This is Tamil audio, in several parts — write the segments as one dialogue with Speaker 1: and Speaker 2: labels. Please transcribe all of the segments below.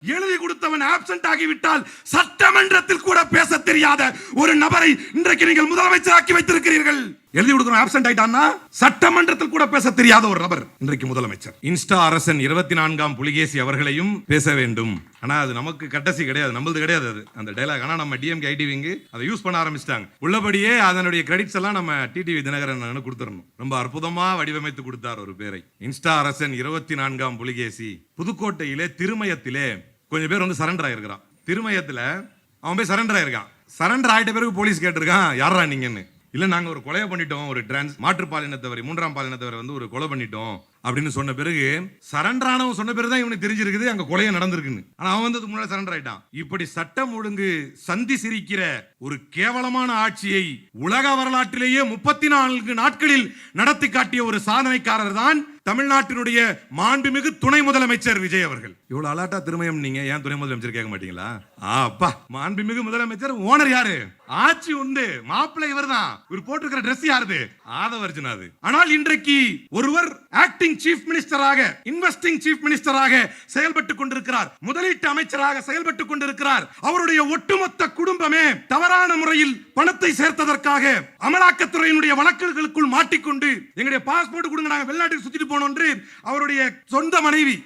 Speaker 1: எழுதி கொடுத்தவன் ஆப்சென்ட் ஆகிவிட்டால் சட்டமன்றத்தில் கூட பேச தெரியாத ஒரு நபரை இன்றைக்கு நீங்கள் முதலமைச்சராக்கி வைத்திருக்கிறீர்கள். எழுதி கொடுக்கிறோம் ஆப்சென்ட் ஆயிட்டான்னா சட்டமன்றத்தில் கூட பேச தெரியாத ஒரு நபர் இன்றைக்கு முதலமைச்சர். இன்ஸ்டா அரசன் 24ஆம் புலிகேசி அவர்களையும் பேச வேண்டும். ஆனா அது நமக்கு கட்டசி கிடையாது, நம்மளது கிடையாது அது அந்த டயலாக். ஆனா நம்ம டிஎம்கே ஐடிவிங்க அதை யூஸ் பண்ண ஆரம்பிச்சிட்டாங்க. உள்ளபடியே அதனுடைய கிரெடிட்ஸ் எல்லாம் நம்ம டிடிவி தினகரன் கொடுத்துடணும். ரொம்ப அற்புதமா வடிவமைத்து கொடுத்தார் ஒரு பேரை. இன்ஸ்டா அரசன் 24ஆம் புலிகேசி புதுக்கோட்டையிலே திருமயத்திலே கொஞ்சம் பேர் வந்து சரண்டர் ஆயிருக்கிறான். திருமயத்துல அவன் போய் சரண்டர் ஆயிருக்கான். சரண்டர் ஆயிட்ட பிறகு போலீஸ் கேட்டிருக்கான், யாரா நீங்கன்னு. இல்ல நாங்க ஒரு கொலை பண்ணிட்டோம், ஒரு மாற்று பாலினத்தவரை 3ஆம் பாலினத்தவரை வந்து ஒரு கொலை பண்ணிட்டோம் அப்படின்னு சொன்ன பிறகு சரண்டர் ஆனவன் சொன்ன பிறகுதான் இவனுக்கு தெரிஞ்சிருக்குது அங்க கொலையை நடந்திருக்குன்னு. ஆனா அவன் வந்து முன்னாடி சரண்டர் ஆயிட்டான். இப்படி சட்டம் ஒழுங்கு சந்தி சிரிக்கிற ஒரு கேவலமான ஆட்சியை உலக வரலாற்றிலேயே 34 நாட்களில் நடத்தி காட்டிய ஒரு சாதனைக்காரர் தான் தமிழ்நாட்டினுடைய மாண்புமிகு துணை முதலமைச்சர் விஜய் அவர்கள். இவ்வளவு அலாட்டா திருமயம் நீங்க ஏன் துணை முதலமைச்சர் கேட்க மாட்டீங்களா? அப்பா மாண்புமிகு முதலமைச்சர் ஓனர் யாரு? ஆட்சி உண்டு, மாப்பிள்ளை இவர் தான். இவர் போட்டிருக்கிற டிரெஸ் யாருது? ஆதவர்ஜுனா. ஆனால் இன்றைக்கு ஒருவர் ஆக்டிங் சீஃப் மினிஸ்டராக, இன்வெஸ்டிங் சீஃப் மினிஸ்டராக செயல்பட்டுக் கொண்டிருக்கிறார், முதலீட்டு அமைச்சராக செயல்பட்டுக் கொண்டிருக்கிறார். அவருடைய ஒட்டுமொத்த குடும்பமே தவறான முறையில் பணத்தை சேர்த்ததற்காக அமலாக்கத்துறையினுடைய வழக்குகளுக்குள் மாட்டிக்கொண்டு எங்களுடைய பாஸ்போர்ட் கொடுங்க நாங்க வெளிநாட்டுக்கு சுத்திட்டு போனோம் என்று அவருடைய சொந்த மனைவி,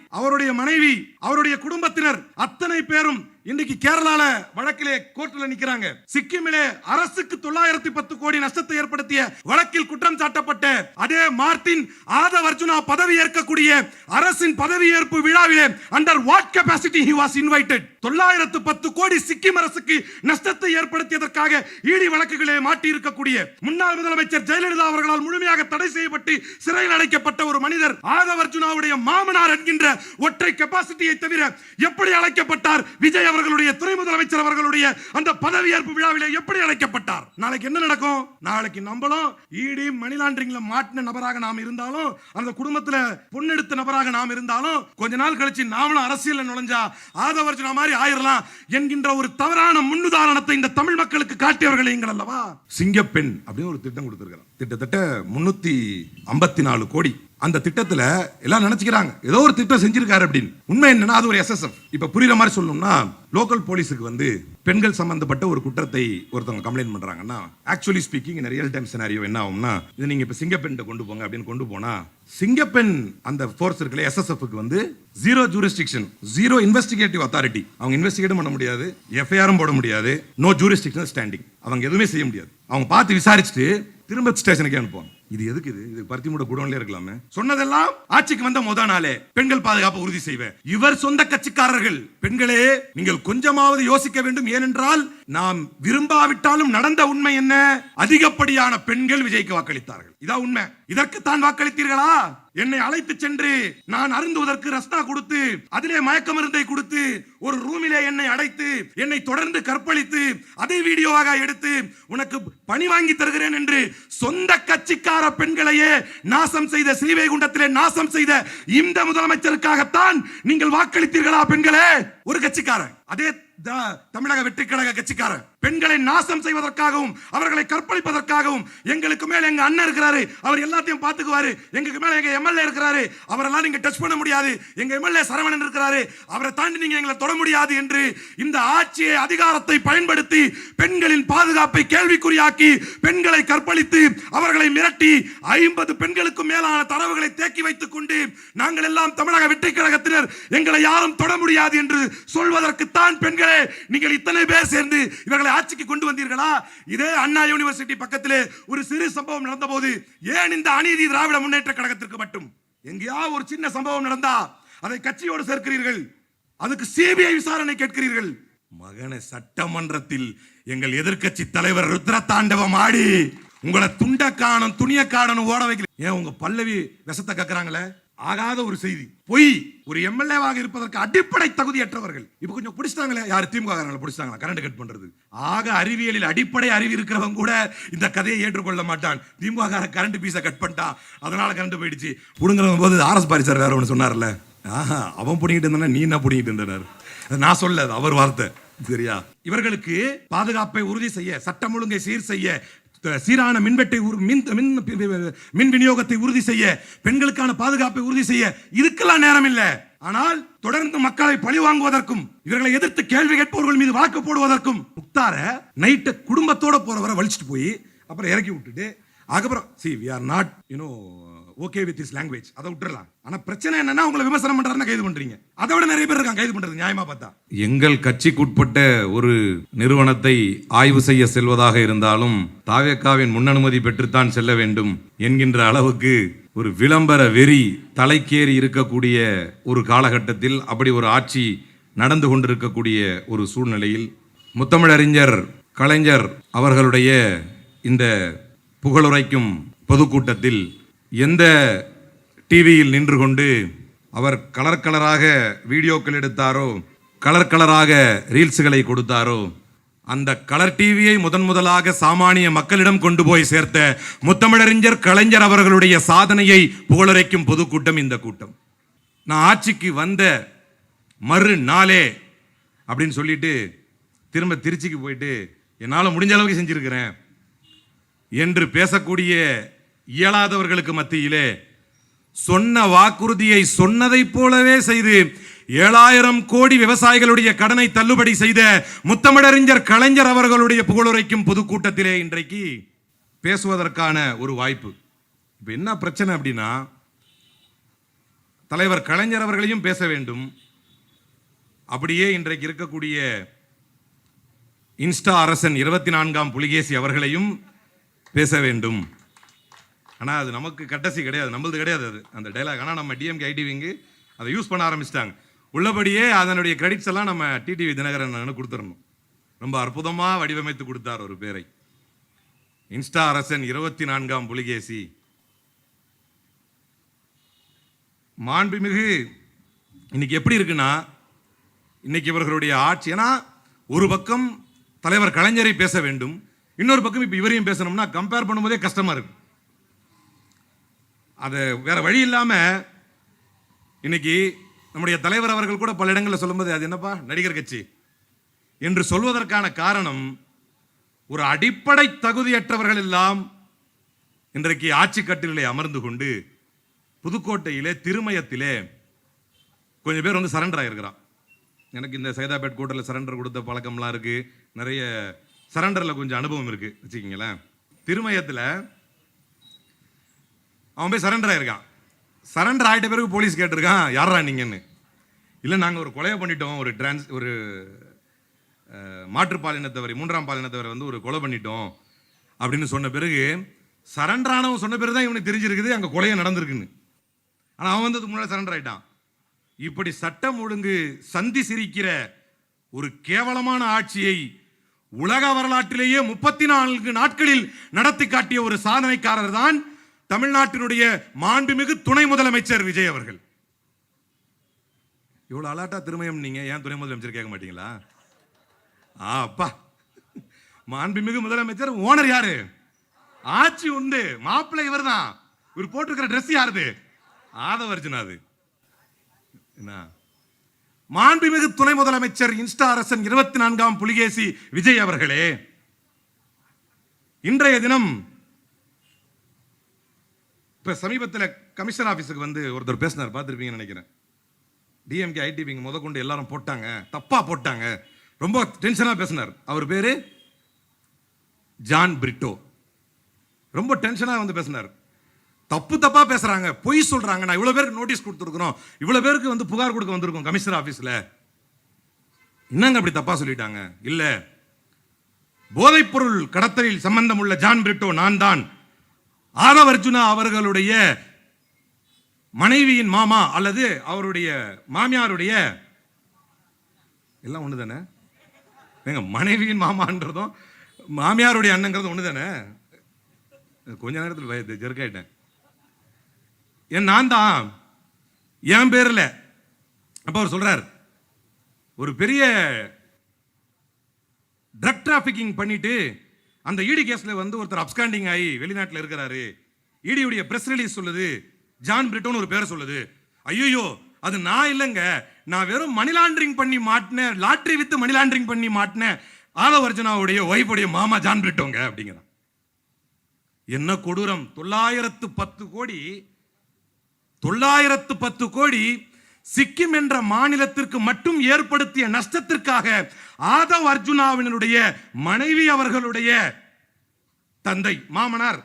Speaker 1: அவருடைய குடும்பத்தினர் அத்தனை பேரும் இன்னைக்கு கேரளால வழக்கிலே கோர்ட்ல நிக்கிறாங்க. சிக்கிமிலே அரசுக்கு 910 கோடி நஷ்டத்தை ஏற்படுத்திய வழக்கில் குற்றம் சாட்டப்பட்ட அதே மார்டின் ஆதவர்ஜுனா பதவி ஏற்கக்கூடிய அரசின் பதவியேற்பு விழாவிலே under what capacity he was invited. 910 கோடி சிக்கிம் அரசுக்கு நஷ்டத்தை ஏற்படுத்தியதற்காக ஈடி வழக்குகளே மாட்டி இருக்கக்கூடிய முன்னாள் முதலமைச்சர் ஜெயலலிதா அவர்களால் முழுமையாக தடை செய்யப்பட்டு சிறையில் அடைக்கப்பட்ட ஒரு மனிதர் ஆதவர்ஜுனாவுடைய மாமனார் என்கின்ற ஒற்றை கெபாசிட்டியை தவிர எப்படி அழைக்கப்பட்டார் விஜய் அவர்களுடைய துணை முதலமைச்சர் அவர்களுடைய அந்த பதவியேற்பு விழாவிலே எப்படி அழைக்கப்பட்டார்? நாளைக்கு என்ன நடக்கும்? நாளைக்கு நம்மளும் ஈடி மணி லாண்டரிங்ல மாட்டின நபராக நாம் இருந்தாலும், அந்த குடும்பத்துல பொண்ணெடுத்த நபராக நாம் இருந்தாலும், கொஞ்ச நாள் கழிச்சு நாமளும் அரசியல் நுழைஞ்சா ஆதவர்ஜுனா மாதிரி ஆயிரலாம் என்கின்ற ஒரு தவறான முன்னுதாரணத்தை இந்த தமிழ் மக்களுக்கு காட்டியவர்கள் நீங்கள் அல்லவா? சிங்கப்பெண் அப்படின்னு ஒரு திட்டம் கொடுத்திருக்கிறார். கிட்டத்தட்ட 354 கோடி. அந்த திட்டத்துல எல்லாம் நினைச்சுக்கிறாங்க ஏதோ ஒரு திட்டம் செஞ்சிருக்காரு அப்படின்னு. உண்மை என்னன்னா அது ஒரு எஸ்எஸ்எஃப். இப்ப புரியுற மாதிரி சொல்லணும்னா லோக்கல் போலீஸுக்கு வந்து பெண்கள் சம்பந்தப்பட்ட ஒரு குற்றத்தை ஒருத்தவங்க கம்ப்ளைண்ட் பண்றாங்கன்னா ஆக்சுவலி ஸ்பீக்கிங் இன் ரியல் டைம் சினாரியோ என்ன ஆகும்னா, இது நீங்க இப்ப சிங்கப்பெண் கொண்டு போங்க அப்படின்னு கொண்டு போனா சிங்கப்பெண் அந்த ஃபோர்ஸ் இருக்குல்ல எஸ்எஸ்எஃப்க்கு வந்து zero jurisdiction, zero investigative authority. அவங்க இன்வெஸ்டிகேட் பண்ண முடியாது, எஃப்ஐஆரும் போட முடியாது, நோ ஜூரிஸ்டிக்ஷன் ஸ்டாண்டிங். அவங்க எதுவுமே செய்ய முடியாது. அவங்க பார்த்து விசாரிச்சுட்டு திரும்ப ஸ்டேஷனுக்கு அனுப்புவாங்க. இது எதுக்கு? இது பருத்தி மூட குடோன்ல இருக்கலாமே. சொன்னதெல்லாம் ஆட்சிக்கு வந்த முதல் நாளே பெண்கள் பாதுகாப்பு உறுதி செய்வேன். இவர் சொந்த கட்சிக்காரர்கள். பெண்களே நீங்கள் கொஞ்சமாவது யோசிக்க வேண்டும். ஏனென்றால் நாம் விரும்பாவிட்டாலும் நடந்த உண்மை என்ன? அதிகப்படியான பெண்கள் விஜய்க்கு வாக்களித்தார்கள். இதான் உண்மை. இதற்கு தான் வாக்களித்தீர்களா? என்னை அழைத்து சென்று நான் அருந்துவதற்கு ரஸ்னா கொடுத்து அதிலே மயக்க மருந்தை கொடுத்து ஒரு ரூமிலே என்னை அடைத்து என்னை தொடர்ந்து கற்பழித்து அதை வீடியோவாக எடுத்து உனக்கு பணி வாங்கி தருகிறேன் என்று சொந்த கட்சிக்கார பெண்களையே நாசம் செய்த, ஸ்ரீவைகுண்டத்திலே நாசம் செய்த இந்த முதலமைச்சருக்காகத்தான் நீங்கள் வாக்களித்தீர்களா பெண்களே? ஒரு கட்சிக்காரன், அதே தமிழக வெற்றி கழக காரர் பெண்களை நாசம் செய்வதற்காகவும் அவர்களை கற்பழிப்பதற்காகவும் எங்களுக்கு மேல எங்க அண்ணன் இருக்கிறாரு, அவர் எல்லாத்தையும் பாத்துக்குவாரு, எங்களுக்கு மேல எங்க எம்எல்ஏ இருக்கிறாரு, அவரெல்லாம் நீங்க டச் பண்ண முடியாது, எங்க எம்எல்ஏ சரவணன் இருக்கிறாரு, அவரை தாண்டி நீங்க எங்களை தொட முடியாது என்று இந்த ஆட்சியை அதிகாரத்தை பயன்படுத்தி பெண்களின் பாதுகாப்பை கேள்விக்குறியாக்கி பெண்களை கற்பழித்து அவர்களை மிரட்டி 50 பெண்களுக்கு மேலான தரவுகளை தேக்கி வைத்துக் கொண்டு நாங்கள் எல்லாம் தமிழக வெற்றி கழகத்தினர் எங்களை யாரும் தொட முடியாது என்று சொல்வதற்குத்தான் பெண்களே நீங்கள் இத்தனை பேர் சேர்ந்து இவர்களை ஆட்சிக்கு கொண்டு வந்தீர்களா? இதே அண்ணா யூனிவர்சிட்டி பக்கத்திலே ஒரு சிறு சம்பவம் நடந்த போது ஏன் இந்த அநீதி திராவிட முன்னேற்ற கழகத்திற்கு மட்டும்? எங்கேயாவது ஒரு சின்ன சம்பவம் நடந்தா அதை கட்சியோடு சேர்க்கிறீர்கள், அதுக்கு சிபிஐ விசாரணை கேட்கிறீர்கள். மகனை சட்டமன்றத்தில் எங்கள் எதிர்க்கட்சி தலைவர் ருத்ர தாண்டவம் ஆடி உங்களை துண்ட காணும் துணிய காணும் ஓட வைக்கல. ஏன் உங்க பல்லவி விஷத்தை கக்குறாங்களே? ஆகாத ஒரு செய்தி, பொய். ஒரு எம்எல்ஏவாக இருப்பதற்கு அடிப்படை தகுதியற்றவர்கள். இப்ப கொஞ்சம் பிடிச்சிட்டாங்களே, யார் திமுக பிடிச்சிட்டாங்களா கரண்ட் கட் பண்றது? ஆக அறிவியலில் அடிப்படை அறிவு இருக்கிறவங்க கூட இந்த கதையை ஏற்றுக்கொள்ள மாட்டான். திமுக கரண்ட் பீஸை கட் பண்ணிட்டான், அதனால கரண்ட் போயிடுச்சு. புடுங்கிற போது ஆர்எஸ் பாரிசார் வேற ஒன்று சொன்னார்ல, அவன் புடிங்கிட்டு இருந்தா நீ என்ன புடிங்கிட்டு இருந்தார்? நான் சொல்ல அவர் வார்த்தை, சரியா? இவர்களுக்கு பாதுகாப்பை உறுதி செய்ய, சட்டம் ஒழுங்கை சீர் செய்ய, சீரான மின்வெட்டை மின் விநியோகத்தை உறுதி செய்ய, பெண்களுக்கான பாதுகாப்பை உறுதி செய்ய இதுக்கெல்லாம் நேரம் இல்ல. ஆனால் தொடர்ந்து மக்களை பழி வாங்குவதற்கும் இவர்களை எதிர்த்து கேள்வி கேட்பவர்கள் மீது வழக்கு போடுவதற்கும் முக்தார நைட்டு குடும்பத்தோட போறவரை வலிச்சுட்டு போய் அப்புறம் இறக்கி விட்டுட்டு அதுக்கப்புறம் see we are not okay with this language அதை விட்டுறலாம். ஆனா பிரச்சனை என்னன்னா உங்களை விமர்சனம் பண்றாருன்னா கைது பண்றீங்க. அதை விட நிறைய பேர் இருக்காங்க கைது பண்றது நியாயமா பார்த்தா.
Speaker 2: எங்கள் கட்சிக்குட்பட்ட ஒரு நிறுவனத்தை ஆய்வு செய்ய செல்வதாக இருந்தாலும் தாவேக்காவின் முன்னனுமதி பெற்றுத்தான் செல்ல வேண்டும் என்கின்ற அளவுக்கு ஒரு விளம்பர வெறி தலைக்கேறி இருக்கக்கூடிய ஒரு காலகட்டத்தில் அப்படி ஒரு ஆட்சி நடந்து கொண்டிருக்கக்கூடிய ஒரு சூழ்நிலையில் முத்தமிழறிஞர் கலைஞர் அவர்களுடைய இந்த புகழுரைக்கும் பொதுக்கூட்டத்தில் எந்த டிவியில் நின்று கொண்டு அவர் கலர் கலராக வீடியோக்கள் எடுத்தாரோ, கலர் கலராக ரீல்ஸுகளை கொடுத்தாரோ, அந்த கலர் டிவியை முதலாக சாமானிய மக்களிடம் கொண்டு போய் சேர்த்த முத்தமிழறிஞர் கலைஞர் அவர்களுடைய சாதனையை புகழுரைக்கும் பொதுக்கூட்டம் இந்த கூட்டம். நான் ஆட்சிக்கு வந்த மறுநாளே அப்படின்னு சொல்லிட்டு திரும்ப திருச்சிக்கு போயிட்டு என்னால் முடிஞ்ச அளவுக்கு செஞ்சிருக்கிறேன் என்று பேசக்கூடிய இயலாதவர்களுக்கு மத்தியிலே சொன்ன வாக்குறுதியை சொன்னதைப் போலவே செய்து 7000 கோடி விவசாயிகளுடைய கடனை தள்ளுபடி செய்த முத்தமிழறிஞர் கலைஞர் அவர்களுடைய புகழுரைக்கும் பொதுக்கூட்டத்திலே இன்றைக்கு பேசுவதற்கான ஒரு வாய்ப்பு. இப்ப என்ன பிரச்சனை அப்படின்னா, தலைவர் கலைஞர் அவர்களையும் பேச வேண்டும், அப்படியே இன்றைக்கு இருக்கக்கூடிய இன்ஸ்டா அரசன் 24ஆம் புலிகேசி அவர்களையும் பேச வேண்டும். ஆனால் அது நமக்கு கட்டசி கிடையாது, நம்மளது கிடையாது அது அந்த டைலாக். ஆனால் நம்ம டிஎம்கே ஐடிவிங்கு அதை யூஸ் பண்ண ஆரம்பிச்சிட்டாங்க. உள்ளபடியே அதனுடைய கிரெடிட்ஸ் எல்லாம் நம்ம டிடிவி தினகரன் கொடுத்துடணும். ரொம்ப அற்புதமாக வடிவமைத்து கொடுத்தார் ஒரு பேரை. இன்ஸ்டா அரசன் 24ஆம் புலிகேசி. மாண்புமிகு இன்னைக்கு எப்படி இருக்குன்னா, இன்னைக்கு இவர்களுடைய ஆட்சி, ஏன்னா ஒரு பக்கம் தலைவர் கலைஞரை பேச வேண்டும், இன்னொரு பக்கம் இப்போ இவரையும் பேசணும்னா கம்பேர் பண்ணும்போதே கஷ்டமா இருக்கு. அது வேற வழி இல்லாம இன்னைக்கு நம்முடைய தலைவர் அவர்கள் கூட பல இடங்களில் சொல்லும்போது அது என்னப்பா நடிகர் கட்சி என்று சொல்வதற்கான காரணம், ஒரு அடிப்படை தகுதியற்றவர்கள் எல்லாம் இன்றைக்கு ஆட்சி கட்டிலே அமர்ந்து கொண்டு புதுக்கோட்டையிலே திருமயத்திலே கொஞ்சம் பேர் வந்து சரண்டர் ஆகிருக்கிறான். எனக்கு இந்த சைதாபேட் கோட்டையில் சரண்டர் கொடுத்த பழக்கம்லாம் இருக்கு, நிறைய சரண்டரில் கொஞ்சம் அனுபவம் இருக்கு வச்சுக்கிங்களேன். திருமயத்தில் அவன் போய் சரண்டர் ஆயிருக்கான். சரண்டர் ஆகிட்ட பிறகு போலீஸ் கேட்டிருக்கான், யாரா நீங்கன்னு. இல்லை நாங்கள் ஒரு கொலையை பண்ணிட்டோம், ஒரு மாற்றுப்பாலினத்தவரை 3ஆம் பாலினத்தவரை வந்து ஒரு கொலை பண்ணிட்டோம் அப்படின்னு சொன்ன பிறகு, சரண்டர் ஆனவன் சொன்ன பிறகு தான் இவனுக்கு தெரிஞ்சிருக்குது அங்கே கொலையை நடந்திருக்குன்னு. ஆனால் அவன் வந்து முன்னாடி சரண்டர் ஆயிட்டான். இப்படி சட்டம் ஒழுங்கு சந்தி சிரிக்கிற ஒரு கேவலமான ஆட்சியை உலக வரலாற்றிலேயே 34 நாட்களில் நடத்தி காட்டிய ஒரு சாதனைக்காரர் தான் தமிழ்நாட்டினுடைய மாண்புமிகு துணை முதலமைச்சர் விஜய் அவர்கள். இவ்வளவு அலாட்டா திருமயம் நீங்க ஏன் துணை முதலமைச்சர் கேட்க மாட்டீங்களா? அப்பா, மாண்புமிகு முதலமைச்சர் ஓனர் யாரு? ஆட்சி உண்டு, மாப்பிள்ளை இவர் தான். இவர் போட்டிருக்கிற ட்ரெஸ் யாருது? ஆதவர்ஜுனாது. என்ன மாண்புமிகு துணை முதலமைச்சர் இன்ஸ்டா அரசன் 24ஆம் புலிகேசி விஜய் அவர்களே, இன்றைய தினம் இப்ப சமீபத்தில் கமிஷனர் ஆபீஸுக்கு வந்து ஒருத்தர் பேசினார், பார்த்துருப்பீங்கன்னு நினைக்கிறேன். டிஎம்கே ஐடிவிங்க முதற்கொண்டு எல்லாரும் போட்டாங்க, தப்பா போட்டாங்க, ரொம்ப டென்ஷனாக பேசினார். அவர் பேரு ஜான் பிரிட்டோ. ரொம்ப டென்ஷனாக வந்து பேசினார். தப்பா பேசுறாங்க, பொய் சொல்றாங்க. நான் இவ்வளவு பேருக்கு நோட்டீஸ் கொடுத்துருக்கிறோம், இவ்வளவு பேருக்கு வந்து புகார் கொடுக்க வந்திருக்கோம் கமிஷனர் ஆபீஸ்ல, என்னங்க அப்படி தப்பா சொல்லிட்டாங்க? இல்ல, போதைப்பொருள் கடத்தலில் சம்பந்தம் உள்ள ஜான் பிரிட்டோ நான் தான். ஆதவர்ஜுனா அவர்களுடைய மனைவியின் மாமா அல்லது அவருடைய மாமியாருடைய, எல்லாம் ஒண்ணு தானே, மனைவியின் மாமான்றதும் மாமியாருடைய அண்ணங்கிறது ஒண்ணு தானே. கொஞ்ச நேரத்தில் ஜெர்க்காயிட்டேன். நான் தான், என் பேர்ல. அப்ப அவர் சொல்றார், ஒரு பெரிய ட்ரக் டிராபிகிங் பண்ணிட்டு அந்த இடி கேஸ்ல வந்து ஒருத்தர் அப்ஸ்காண்டிங் ஆகி வெளிநாட்டில் இருக்கிறாரு. இடியுடைய பிரஸ் ரிலீஸ் சொல்லுது ஜான் பிரிட்டோன்னு ஒரு பேரை சொல்லுது. ஐயோ, அது நான் இல்லைங்க, நான் வெறும் மணி லாண்டரிங் பண்ணி மாட்டினேன், லாட்டரி வித்து மணி லாண்டரிங் பண்ணி மாட்டினேன், ஆதவர்ஜுனாவுடைய ஒய்ஃபுடைய மாமா ஜான் பிரிட்டோங்க அப்படிங்கிறான். என்ன கொடூரம்! 910 கோடி
Speaker 1: சிக்கிம் என்ற மாநிலத்திற்கு மட்டும் ஏற்படுத்திய நஷ்டத்திற்காக ஆதவ் அர்ஜுனாவினுடைய மனைவி அவர்களுடைய தந்தை மாமனார்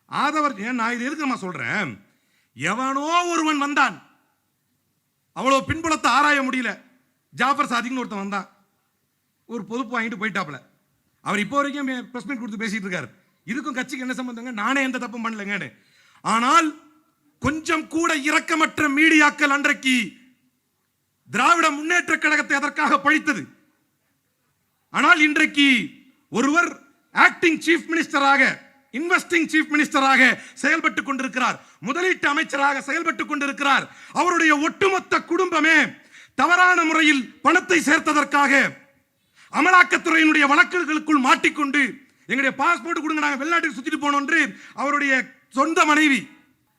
Speaker 1: ஆதவர், நான் இது எதுக்கு நான் சொல்றேன், எவனோ ஒருவன் வந்தான், அவ்வளவு பின்புலத்தை ஆராய முடியல, ஜாஃபர் சாதிக்னு ஒருத்தன் வந்தான், ஒரு பொதுப்பு வாங்கிட்டு போயிட்டாப்ல. அவர் இப்போ வரைக்கும் பிரஸ் மீட் கொடுத்து பேசிட்டு இருக்காரு. இதுக்கும் கட்சிக்கு என்ன சம்பந்தங்க, நானே எந்த தப்பும் பண்ணலங்கன்னு. ஆனால் கொஞ்சம் கூட இரக்கமற்ற மீடியாக்கள் அன்றைக்கு திராவிட முன்னேற்ற கழகத்தை அதற்காக பழித்தது. ஆனால் இன்றைக்கு ஒருவர் ஆக்டிங் சீஃப் மினிஸ்டராக, இன்வெஸ்டிங் சீஃப் மினிஸ்டராக செயல்பட்டுக் கொண்டிருக்கிறார், முதலீட்டு அமைச்சராக செயல்பட்டுக் கொண்டிருக்கிறார். அவருடைய ஒட்டுமொத்த குடும்பமே தவறான முறையில் பணத்தை சேர்த்ததற்காக அமலாக்கத்துறையினுடைய வழக்குகளுக்குள் மாட்டிக்கொண்டு எங்களுடைய பாஸ்போர்ட் கொடுங்க, நாங்கள் வெளிநாட்டுக்கு சுத்திட்டு போனோம் என்று அவருடைய சொந்த மனைவி,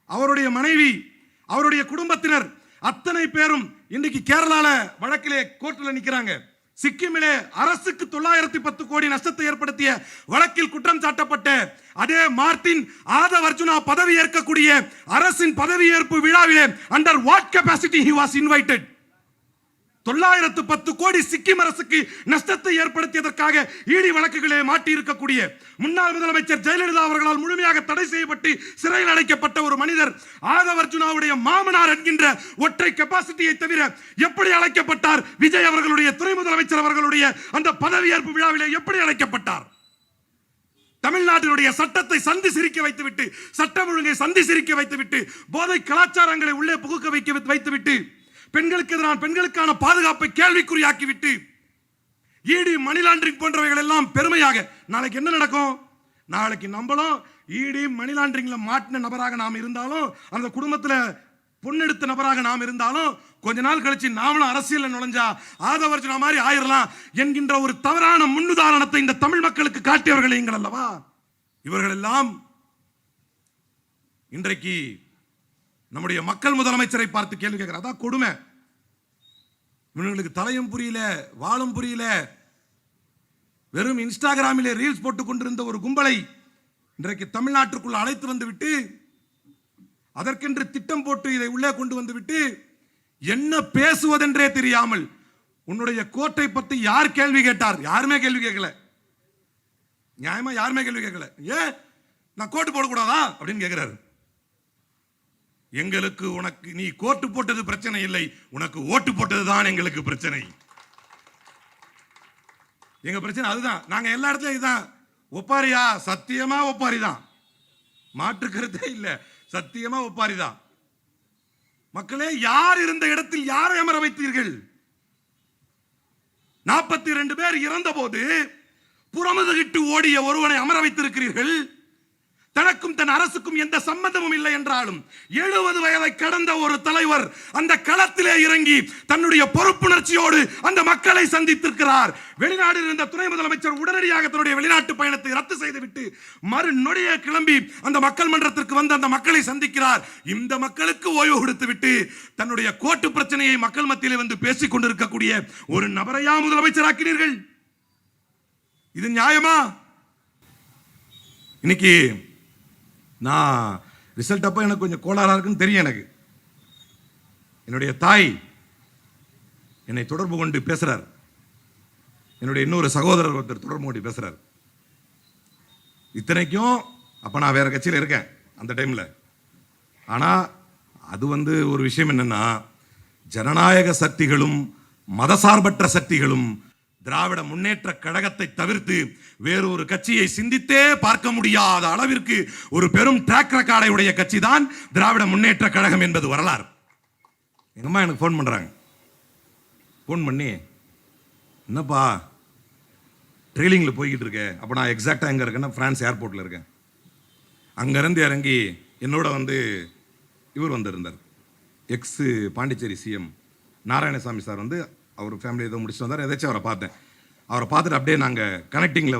Speaker 1: அவருடைய குடும்பத்தினர் அத்தனை பேரும் இன்னைக்கு கேரளால வழக்கிலே கோர்ட்டில் நிற்கிறாங்க. சிக்கிமிலே அரசுக்கு 910 கோடி நஷ்டத்தை ஏற்படுத்திய வழக்கில் குற்றம் சாட்டப்பட்ட அதே மார்டின் ஆதவ் அர்ஜுனா பதவி ஏற்கக்கூடிய அரசின் பதவியேற்பு விழாவிலே under what capacity he was invited. 910 கோடி சிக்கிம் அரசுக்கு நஷ்டத்தை ஏற்படுத்தியதற்காக ஈடி வழக்குகளே மாட்டி இருக்கக்கூடிய முன்னாள் முதலமைச்சர் ஜெயலலிதா அவர்களால் முழுமையாக தடை செய்யப்பட்டு சிறையில் அடைக்கப்பட்ட ஒரு மனிதர் ஆதவ் அர்ஜுனாவுடைய மாமனார் என்கின்ற ஒற்றை கெபாசிட்டியை தவிர எப்படி அழைக்கப்பட்டார்? விஜய் அவர்களுடைய துணை முதலமைச்சர் அவர்களுடைய அந்த பதவியேற்பு விழாவிலே எப்படி அழைக்கப்பட்டார்? தமிழ்நாட்டினுடைய சட்டத்தை சந்தி சிரிக்க வைத்துவிட்டு, சட்டம் ஒழுங்கை சந்தி சிரிக்க வைத்துவிட்டு, போதை கலாச்சாரங்களை உள்ளே புகுக்க வைத்துவிட்டு, பெண்களுக்கான பாதுகாப்பை கேள்விக்குறியாக்கிவிட்டு, ஈடி மணி லாண்டரிங் போன்றவைகள் எல்லாம் பெருமையாக, நாளைக்கு என்ன நடக்கும்? நாளைக்கு நம்மளும் ஈடி மணி லாண்டரிங்ல மாட்டின நபராக நாம் இருந்தாலும், அந்த குடும்பத்தில் பொண்ணெடுத்த நபராக நாம் இருந்தாலும், கொஞ்ச நாள் கழிச்சு நாமளும் அரசியல் நுழைஞ்சா ஆதவ் அர்ஜுனா மாதிரி ஆயிரலாம் என்கின்ற ஒரு தவறான முன்னுதாரணத்தை இந்த தமிழ் மக்களுக்கு காட்டியவர்கள் நீங்கள் அல்லவா? இவர்கள் எல்லாம் இன்றைக்கு நம்முடைய மக்கள் முதலமைச்சரை பார்த்து கேள்வி கேட்கிறார். அதான் கொடுமை. இவங்களுக்கு தலையும் புரியல, வாழும் புரியல. வெறும் இன்ஸ்டாகிராமிலே ரீல்ஸ் போட்டுக் கொண்டிருந்த ஒரு கும்பலை இன்றைக்கு தமிழ்நாட்டுக்குள் அழைத்து வந்து விட்டு, அதற்கென்று திட்டம் போட்டு இதை உள்ளே கொண்டு வந்து விட்டு, என்ன பேசுவதென்றே தெரியாமல், உன்னுடைய கோட்டை பத்தி யார் கேள்வி கேட்டார்? யாருமே கேள்வி கேட்கல. நியாயமா யாருமே கேள்வி கேட்கல. ஏன் நான் கோட்டு போடக்கூடாதா அப்படின்னு கேட்கிறாரு. எங்களுக்கு உனக்கு நீ கோட்டு போட்டது பிரச்சனை இல்லை, உனக்கு ஓட்டு போட்டதுதான் எங்களுக்கு பிரச்சனை. எங்க பிரச்சனை அதுதான். நாங்க எல்லா இடத்துலயும் இதுதான். ஒப்பாரியா? சத்தியமா ஒப்பாரி தான், மாற்று கருத்தே இல்லை. சத்தியமா ஒப்பாரி தான். மக்களே, யார் இருந்த இடத்தில் யாரை அமர வைத்தீர்கள்? 42 பேர் இறந்த போது புறமுதுகிட்டு ஓடிய ஒருவனை அமர வைத்திருக்கிறீர்கள். தனக்கும் தன் அரசுக்கும் எந்த சம்பந்தமும் இல்லை என்றாலும் 70 வயதை கடந்த ஒரு தலைவர் அந்த களத்திலே இறங்கி தன்னுடைய பொறுப்புணர்ச்சியோடு அந்த மக்களை சந்தித்திருக்கிறார். வெளிநாடு இருந்த துணை முதலமைச்சர் உடனடியாக தன்னுடைய வெளிநாட்டு பயணத்தை ரத்து செய்துவிட்டு மறு நொடியே கிளம்பி அந்த மக்கள் மன்றத்திற்கு வந்து அந்த மக்களை சந்திக்கிறார். இந்த மக்களுக்கு ஓய்வு கொடுத்துவிட்டு தன்னுடைய கோட்டு பிரச்சனையை மக்கள் மத்தியிலே வந்து பேசிக் கொண்டிருக்கக்கூடிய ஒரு நபரையா முதலமைச்சராக்கினீர்கள்? இது நியாயமா? இன்னைக்கு நான் ரிசல்ட் அப்போ எனக்கு கொஞ்சம் கோளாறாக இருக்குன்னு தெரியும். எனக்கு என்னுடைய தாய் என்னை தொடர்பு கொண்டு பேசுறார். என்னுடைய இன்னொரு சகோதரர் ஒருத்தர் தொடர்பு கொண்டு பேசுறார். இத்தனைக்கும் அப்போ நான் வேற கட்சியில் இருக்கேன் அந்த டைமில். ஆனால் அது ஒரு விஷயம் என்னன்னா, ஜனநாயக சக்திகளும் மதசார்பற்ற சக்திகளும் திராவிட முன்னேற்ற கழகத்தை தவிர்த்து வேறொரு கட்சியை சிந்தித்தே பார்க்க முடியாத அளவிற்கு ஒரு பெரும் ட்ராக் ரெக்கார்டை உடைய கட்சி தான் திராவிட முன்னேற்ற கழகம் என்பது வரலாறு. எங்க அம்மா எனக்கு ஃபோன் பண்றாங்க. ஃபோன் பண்ணி, என்னப்பா ட்ரெயிலிங்கில் போய்கிட்டு இருக்கேன். அப்போ நான் எக்ஸாக்டாக எங்கே இருக்கேன்னா பிரான்ஸ் ஏர்போர்ட்டில் இருக்கேன். அங்கேருந்து இறங்கி என்னோட இவர் வந்திருந்தார், ex Pondicherry CM Narayanasamy sir அவர் ஃபேமிலி ஏதோ முடிச்சுட்டு வந்தார். ஏதாச்சும் அவரை பார்த்தேன். அவரை பார்த்துட்டு அப்படியே நாங்கள் கனெக்டிங்கில்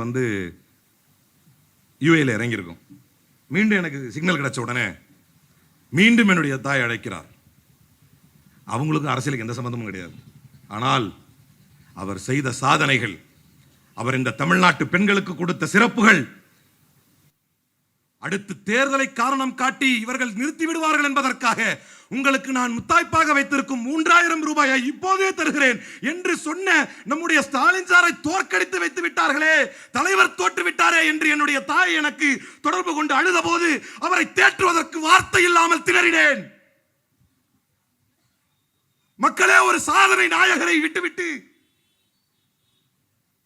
Speaker 1: யூஏல இறங்கியிருக்கோம். மீண்டும் எனக்கு சிக்னல் கிடைச்ச உடனே மீண்டும் என்னுடைய தாய் அழைக்கிறார். அவங்களுக்கும் அரசியலுக்கு எந்த சம்பந்தமும் கிடையாது. ஆனால் அவர் செய்த சாதனைகள், அவர் இந்த தமிழ்நாட்டு பெண்களுக்கு கொடுத்த சிறப்புகள், அடுத்து தேர்தலை காரணம் காட்டி இவர்கள் நிறுத்தி விடுவார்கள் என்பதற்காக உங்களுக்கு நான் முத்தாய்ப்பாக வைத்திருக்கும் 3000 ரூபாயை இப்போதே தருகிறேன் என்று சொன்ன நம்முடைய ஸ்டாலின் சாரை தோற்கடித்து வைத்து விட்டார்களே, தலைவர் தோற்று விட்டாரே என்று என்னுடைய தாய் எனக்கு தொடர்பு கொண்டு அழுத போது அவரை தேற்றுவதற்கு வார்த்தை இல்லாமல் திணறினேன். மக்களே, ஒரு சாதனை நாயகரை விட்டுவிட்டு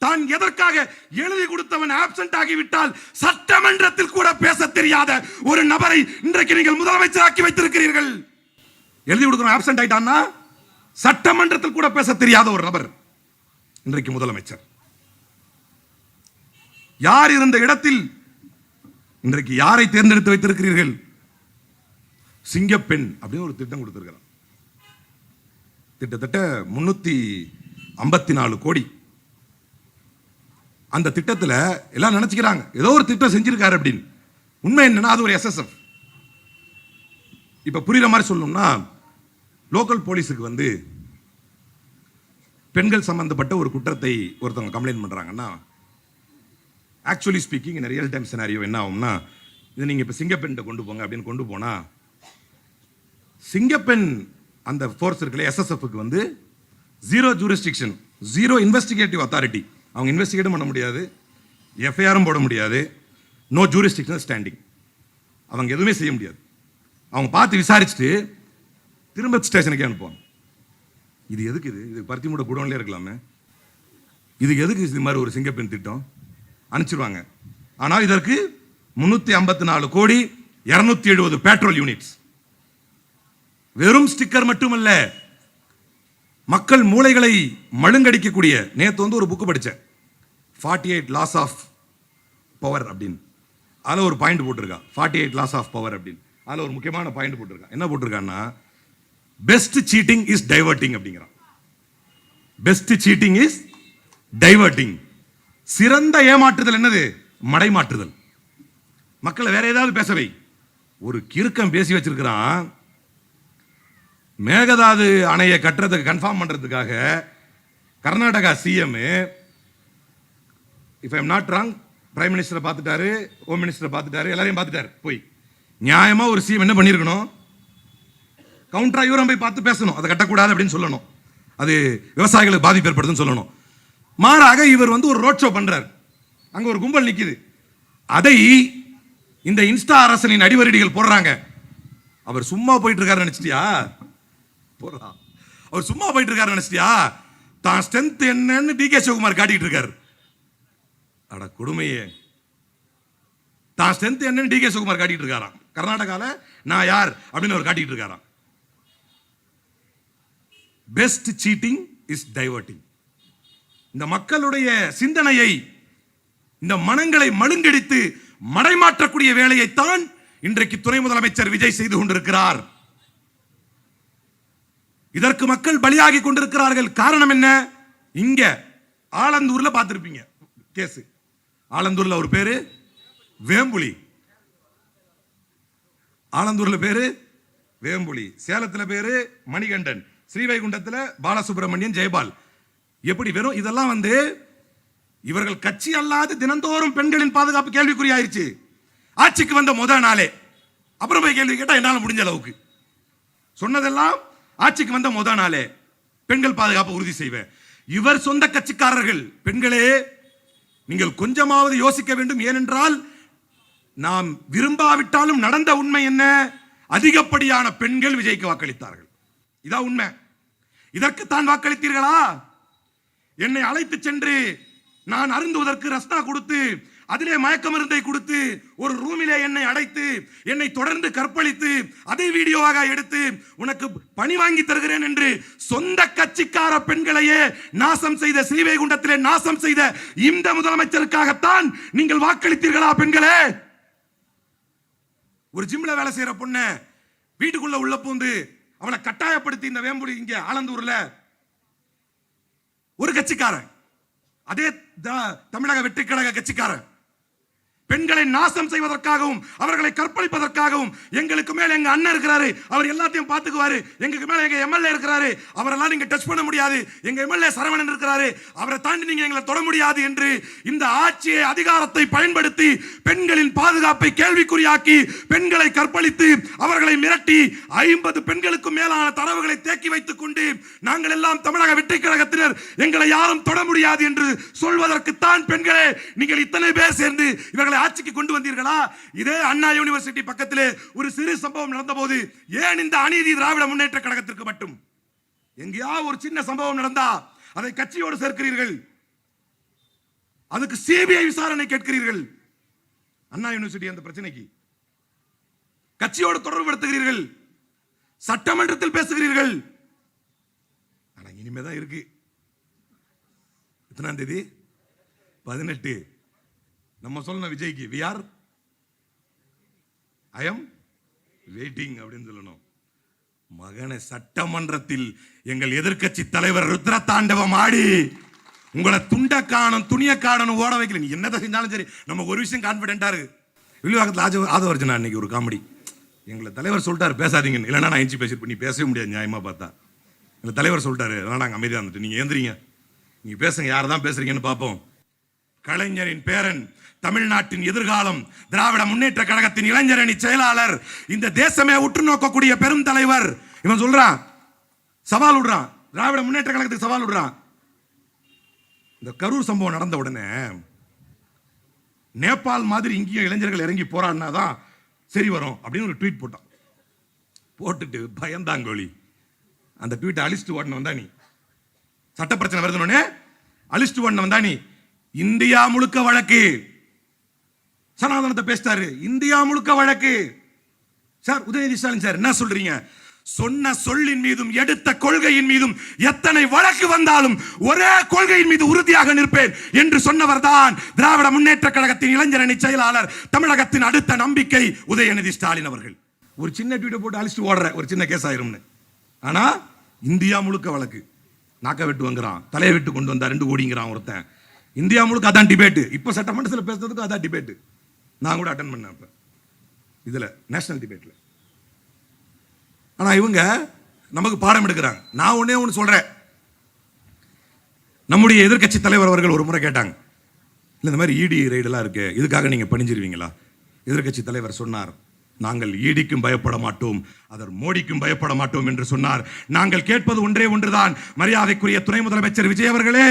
Speaker 1: தான் எதற்காக எழுதி கொடுத்தவன் ஆப்சென்ட் ஆகிவிட்டால் சட்டமன்றத்தில் கூட பேச தெரியாத ஒரு நபரை இன்றைக்கு நீங்கள் முதலமைச்சராக்கி வைத்திருக்கிறீர்கள். எழுதி கொடுக்கிறோம் ஆப்சென்ட் ஆயிட்டான்னா சட்டமன்றத்தில் கூட பேச தெரியாத ஒரு நபர் இன்றைக்கு முதலமைச்சர். யார் இருந்த இடத்தில் இன்றைக்கு யாரை தேர்ந்தெடுத்து வைத்திருக்கிறீர்கள்? சிங்கப்பெண் அப்படின்னு ஒரு திட்டம் கொடுத்திருக்கிறார். கிட்டத்தட்ட 354 கோடி. அந்த திட்டத்தில் எல்லாம் நினைச்சுக்கிறாங்க ஏதோ ஒரு திட்டம் செஞ்சிருக்காரு அப்படின்னு. உண்மை என்னன்னா அது ஒரு SSF. இப்ப புரியுற மாதிரி சொல்லணும்னா, லோக்கல் போலீஸுக்கு வந்து பெண்கள் சம்பந்தப்பட்ட ஒரு குற்றத்தை ஒருத்தவங்க கம்ப்ளைண்ட் பண்றாங்கன்னா, ஆக்சுவலி ஸ்பீக்கிங் இந்த ரியல் டைம் சினாரியோ என்ன ஆகும்னா, இது நீங்க இப்ப சிங்கப்பெண் கொண்டு போங்க அப்படின்னு கொண்டு போனா, சிங்கப்பெண் அந்த ஃபோர்ஸ் இருக்குல்ல SSFக்கு வந்து 0 ஜூரிஸ்டிக்ஷன், 0 இன்வெஸ்டிகேட்டிவ் அத்தாரிட்டி. அவங்க இன்வெஸ்டிகேட்டும் பண்ண முடியாது, எஃப்ஐஆரும் போட முடியாது, நோ ஜூரிஸ்டிக்ஷன் ஸ்டாண்டிங். அவங்க எதுவுமே செய்ய முடியாது. அவங்க பார்த்து விசாரிச்சுட்டு திரும்ப ஸ்டேஷனுக்கே அனுப்புவாங்க. இது எதுக்கு? இது பருத்தி மூட குடோன்லேயே இருக்கலாமே, இதுக்கு எதுக்கு இது மாதிரி ஒரு சிங்கப்பெண் திட்டம்? அனுப்பிச்சிருவாங்க. ஆனால் இதற்கு 354 கோடி 270 பெட்ரோல் யூனிட்ஸ். வெறும் ஸ்டிக்கர் மட்டுமல்ல, மக்கள் மூளைகளை மழுங்கடிக்கக்கூடிய. நேற்று வந்து ஒரு புக்கு படித்தேன், 48 லாஸ் ஆஃப் பவர் அப்படின்னு. அதில் ஒரு பாயிண்ட் போட்டிருக்கா, 48 லாஸ் ஆஃப் பவர் அப்படின்னு. அதில் ஒரு முக்கியமான பாயிண்ட் போட்டிருக்கா. என்ன போட்டிருக்கான்னா, பெஸ்ட் சீட்டிங் இஸ் டைவர்ட்டிங் அப்படிங்கிறான். Best seating is diverting. சிறந்த ஏமாற்றுதல் என்னது? மடைமாற்றுதல். மக்களை வேற ஏதாவது பேசவை. ஒரு கிறுக்கம் பேசி வச்சிருக்கிறான், மேகதாது அணையை கட்டுறதுக்கு கன்ஃபார்ம் பண்றதுக்காக Karnataka CM, if I am not wrong, prime மினிஸ்டரை பார்த்துட்டாரு, ஹோம் மினிஸ்டரை பார்த்துட்டாரு, எல்லாரையும் பார்த்துட்டாரு. போய் நியாயமா ஒரு சிஎம் என்ன பண்ணியிருக்கணும்? கவுண்டரா இவரும் போய் பார்த்து பேசணும், அதை கட்டக்கூடாது அப்படின்னு சொல்லணும், அது விவசாயிகளுக்கு பாதிப்பு ஏற்படுதுன்னு சொல்லணும். மாறாக இவர் வந்து ஒரு ரோட் ஷோ பண்றார், அங்க ஒரு கும்பல் நிக்குது, அதை இந்த இன்ஸ்டா அரசனின் அடிவரடிகள் போடுறாங்க. அவர் சும்மா போயிட்டு இருக்காரு நினைச்சிட்டியா? போடுறான். அவர் சும்மா போயிட்டு இருக்காரு நினைச்சிட்டியா? தான் ஸ்ட்ரென்த் என்னன்னு DK சிவகுமார் காட்டிட்டு இருக்காரு. அட கொடுமையே, தான் ஸ்ட்ரென்த் என்னன்னு DK சிவகுமார் காட்டிட்டு இருக்காராம். கர்நாடகால நான் யார் அப்படின்னு அவர் காட்டிட்டு இருக்காராம். Best seating is diverting. இந்த மக்களுடைய சிந்தனையை, இந்த மனங்களை மழுங்கடித்து மடைமாற்றக்கூடிய வேலையைத்தான் இன்றைக்கு துணை முதலமைச்சர் விஜய் செய்து கொண்டிருக்கிறார். இதற்கு மக்கள் பலியாகி கொண்டிருக்கிறார்கள். காரணம் என்ன? இங்க ஆலந்தூர்ல பார்த்திருப்பீங்க கேஸ். ஆலந்தூர்ல ஒரு பேரு வேம்புலி, ஆலந்தூர்ல பேரு வேம்புலி, சேலத்துல பேரு மணிகண்டன், ஸ்ரீவைகுண்டத்துல பாலசுப்ரமணியன், ஜெயபால். எப்படி வெறும் இதெல்லாம் வந்து இவர்கள் கட்சி அல்லாது தினந்தோறும் பெண்களின் பாதுகாப்பு கேள்விக்குறியாயிருச்சு. ஆட்சிக்கு வந்த முதல் நாளே அப்புறம் போய் கேள்வி கேட்டா என்னால முடிஞ்ச அளவுக்கு சொன்னதெல்லாம் ஆட்சிக்கு வந்த முதல் நாளே பெண்கள் பாதுகாப்பு உறுதி செய்வேன். இவர் சொந்த கட்சிக்காரர்கள். பெண்களே, நீங்கள் கொஞ்சமாவது யோசிக்க வேண்டும். ஏனென்றால் நாம் விரும்பாவிட்டாலும் நடந்த உண்மை என்ன? அதிகப்படியான பெண்கள் விஜய்க்கு வாக்களித்தார்கள். இதான் உண்மை. இதற்குத்தான் வாக்களித்தீர்களா? என்னை அழைத்து சென்று நான் அருந்துவதற்கு ரஸ்னா கொடுத்து, அதிலே மயக்க மருந்தை கொடுத்து, ஒரு ரூமிலே என்னை அடைத்து, என்னை தொடர்ந்து கற்பழித்து, அதை வீடியோவாக எடுத்து உனக்கு பணி வாங்கி தருகிறேன் என்று சொந்த கட்சிக்கார பெண்களையே நாசம் செய்த, ஸ்ரீவைகுண்டத்திலே நாசம் செய்த இந்த முதலமைச்சருக்காகத்தான் நீங்கள் வாக்களித்தீர்களா பெண்களே? ஒரு ஜிம்ல வேலை செய்யற பொண்ண வீட்டுக்குள்ள உள்ள பூந்து அவளை கட்டாயப்படுத்தி இந்த வேம்புலி இங்க ஆலந்தூர்ல ஒரு கட்சிக்காரன், அதே தமிழக வெற்றி கழக கட்சிக்காரன் பெண்களை நாசம் செய்வதற்காகவும் அவர்களை கற்பழிப்பதற்காகவும் எங்களுக்கு மேல எங்க அண்ணன் இருக்கிறாரு, அவர் எல்லாத்தையும் பார்த்துக்குவாரு. எங்களுக்கு மேல எங்க எம்எல்ஏ இருக்கிறாரு, அவரெல்லாம் நீங்க டச் பண்ண முடியாது. எங்க எம்எல்ஏ சரவணன் இருக்கிறாரு, அவரை தாண்டி நீங்க எங்களை தொட முடியாது என்று இந்த ஆட்சியை அதிகாரத்தை பயன்படுத்தி பெண்களின் பாதுகாப்பை கேள்விக்குறியாக்கி பெண்களை கற்பழித்து அவர்களை மிரட்டி 50 பெண்களுக்கு மேலான தரவுகளை தேக்கி வைத்துக் கொண்டு நாங்கள் எல்லாம் தமிழக வெற்றி கழகத்தினர் எங்களை யாரும் தொட முடியாது என்று சொல்வதற்குத்தான் பெண்களே நீங்கள் இத்தனை பேர் சேர்ந்து இவர்களை ஆட்சிக்கு கொண்டு வந்தீர்களா? இதே அண்ணா யூனிவர்சிட்டி பக்கத்திலே ஒரு சிறு சம்பவம் நடந்தபோது ஏன் இந்த அநீதி திராவிட முன்னேற்ற கழகத்திற்கு மட்டும்? எங்கேயாவது ஒரு சின்ன சம்பவம் நடந்தா அதை கட்சியோடு சேர்க்கிறீர்கள், அதுக்கு சிபிஐ விசாரணை கேட்கிறீர்கள். அண்ணா யூனிவர்சிட்டி அந்த பிரச்சனைக்கு கட்சியோடு தொடர்புபடுத்துகிறீர்கள், சட்டமன்றத்தில் பேசுகிறீர்கள். ஆனா இனிமேதான் இருக்கு. எத்தனாம் தேதி? 18. நம்ம சொல்லணும் விஜய்க்கு, we are I am waiting அப்படின்னு சொல்லணும். மகனை சட்டமன்றத்தில் எங்கள் எதிர்க்கட்சி தலைவர் ருத்ர தாண்டவம் ஆடி உங்களை துண்ட காணும் துணிய காணும் ஓட வைக்கல. நீ என்னதை செஞ்சாலும் சரி, நம்ம ஒரு விஷயம் கான்பிடென்டா இருக்கு. வில்லிவாக்கத்தில் ஆதவர்ஜனா அன்னைக்கு ஒரு காமெடி, எங்களை தலைவர் சொல்லிட்டாரு பேசாதீங்கன்னு, இல்லைன்னா நான் எஞ்சி பேசிட்டு நீ பேசவே முடியாது நியாயமா பார்த்தா. எங்களை தலைவர் சொல்லிட்டாரு, அதனால நாங்கள் அமைதியாக இருந்துட்டு நீங்க ஏந்திரீங்க, நீங்க பேசுங்க, யார் தான் பேசுறீங்கன்னு பார்ப்போம். கலைஞரின் பேரன், தமிழ்நாட்டின் எதிர்காலம், திராவிட முன்னேற்ற கழகத்தின் இளைஞரணி செயலாளர், இந்த தேசமே உற்று நோக்கக்கூடிய பெரும் தலைவர் இவன் சொல்றான், சவால் விடுறான், திராவிட முன்னேற்ற கழகத்துக்கு சவால் விடுறான். இந்த கரூர் சம்பவம் நடந்த உடனே நேபாள் மாதிரி இங்கேயும் இளைஞர்கள் இறங்கி போராடினாதான் சரி வரும் அப்படின்னு ஒரு ட்வீட் போட்டான். போட்டுட்டு பயந்தாங்கோலி அந்த ட்வீட்டை அழிச்சிட்டு ஓடணும் வந்தா நீ, சட்ட பிரச்சனை வருதுன்னு அழிச்சிட்டு ஓடணும் வந்தா நீ. இந்தியா முழுக்க வழக்கு, சனாதனத்தை பேசிட்டாரு, இந்தியா முழுக்க வழக்கு. சார் உதயநிதி ஸ்டாலின் சார் என்ன சொல்றீங்க? சொன்ன சொல்லின் மீதும் எடுத்த கொள்கையின் மீதும் எத்தனை வழக்கு வந்தாலும் ஒரே கொள்கையின் மீது உறுதியாக நிற்பேன் என்று சொன்னவர் தான் திராவிட முன்னேற்ற கழகத்தின் இளைஞரணி செயலாளர், தமிழகத்தின் அடுத்த நம்பிக்கை உதயநிதி ஸ்டாலின் அவர்கள். ஒரு சின்ன ட்வீட்டை போட்டு அழிச்சிட்டு ஓடுற ஒரு சின்ன கேஸ் ஆயிரும்னு, ஆனா இந்தியா முழுக்க வழக்கு. நாக்க வெட்டு வாங்குறான், தலையை விட்டு கொண்டு வந்தா 2 கோடிங்கிறான் ஒருத்தன். இந்தியா முழுக்க அதான் டிபேட். இப்ப சட்டமன்றத்தில் பேசுறதுக்கு அதான் டிபேட். நான் கூட அட்டன் பண்ணேன் இப்ப இதுல நேஷனல் டிபேட்ல. ஆனா இவங்க நமக்கு பாடம் எடுக்கிறாங்க. நான் ஒண்ணே ஒன்று சொல்றேன், நம்முடைய எதிர்க்கட்சி தலைவர் அவர்கள் ஒரு முறை கேட்டாங்க, இல்ல இந்த மாதிரி இடி ரைடெல்லாம் இருக்கு, இதுக்காக நீங்க பணிஞ்சிருவீங்களா? எதிர்க்கட்சி தலைவர் சொன்னார், நாங்கள் ஈடிக்கும் பயப்பட மாட்டோம், அதர் மோடிக்கும் பயப்பட மாட்டோம் என்று சொன்னார். நாங்கள் கேட்பது ஒன்றே ஒன்றுதான், மரியாதைக்குரிய துணை முதலமைச்சர் விஜய் அவர்களே,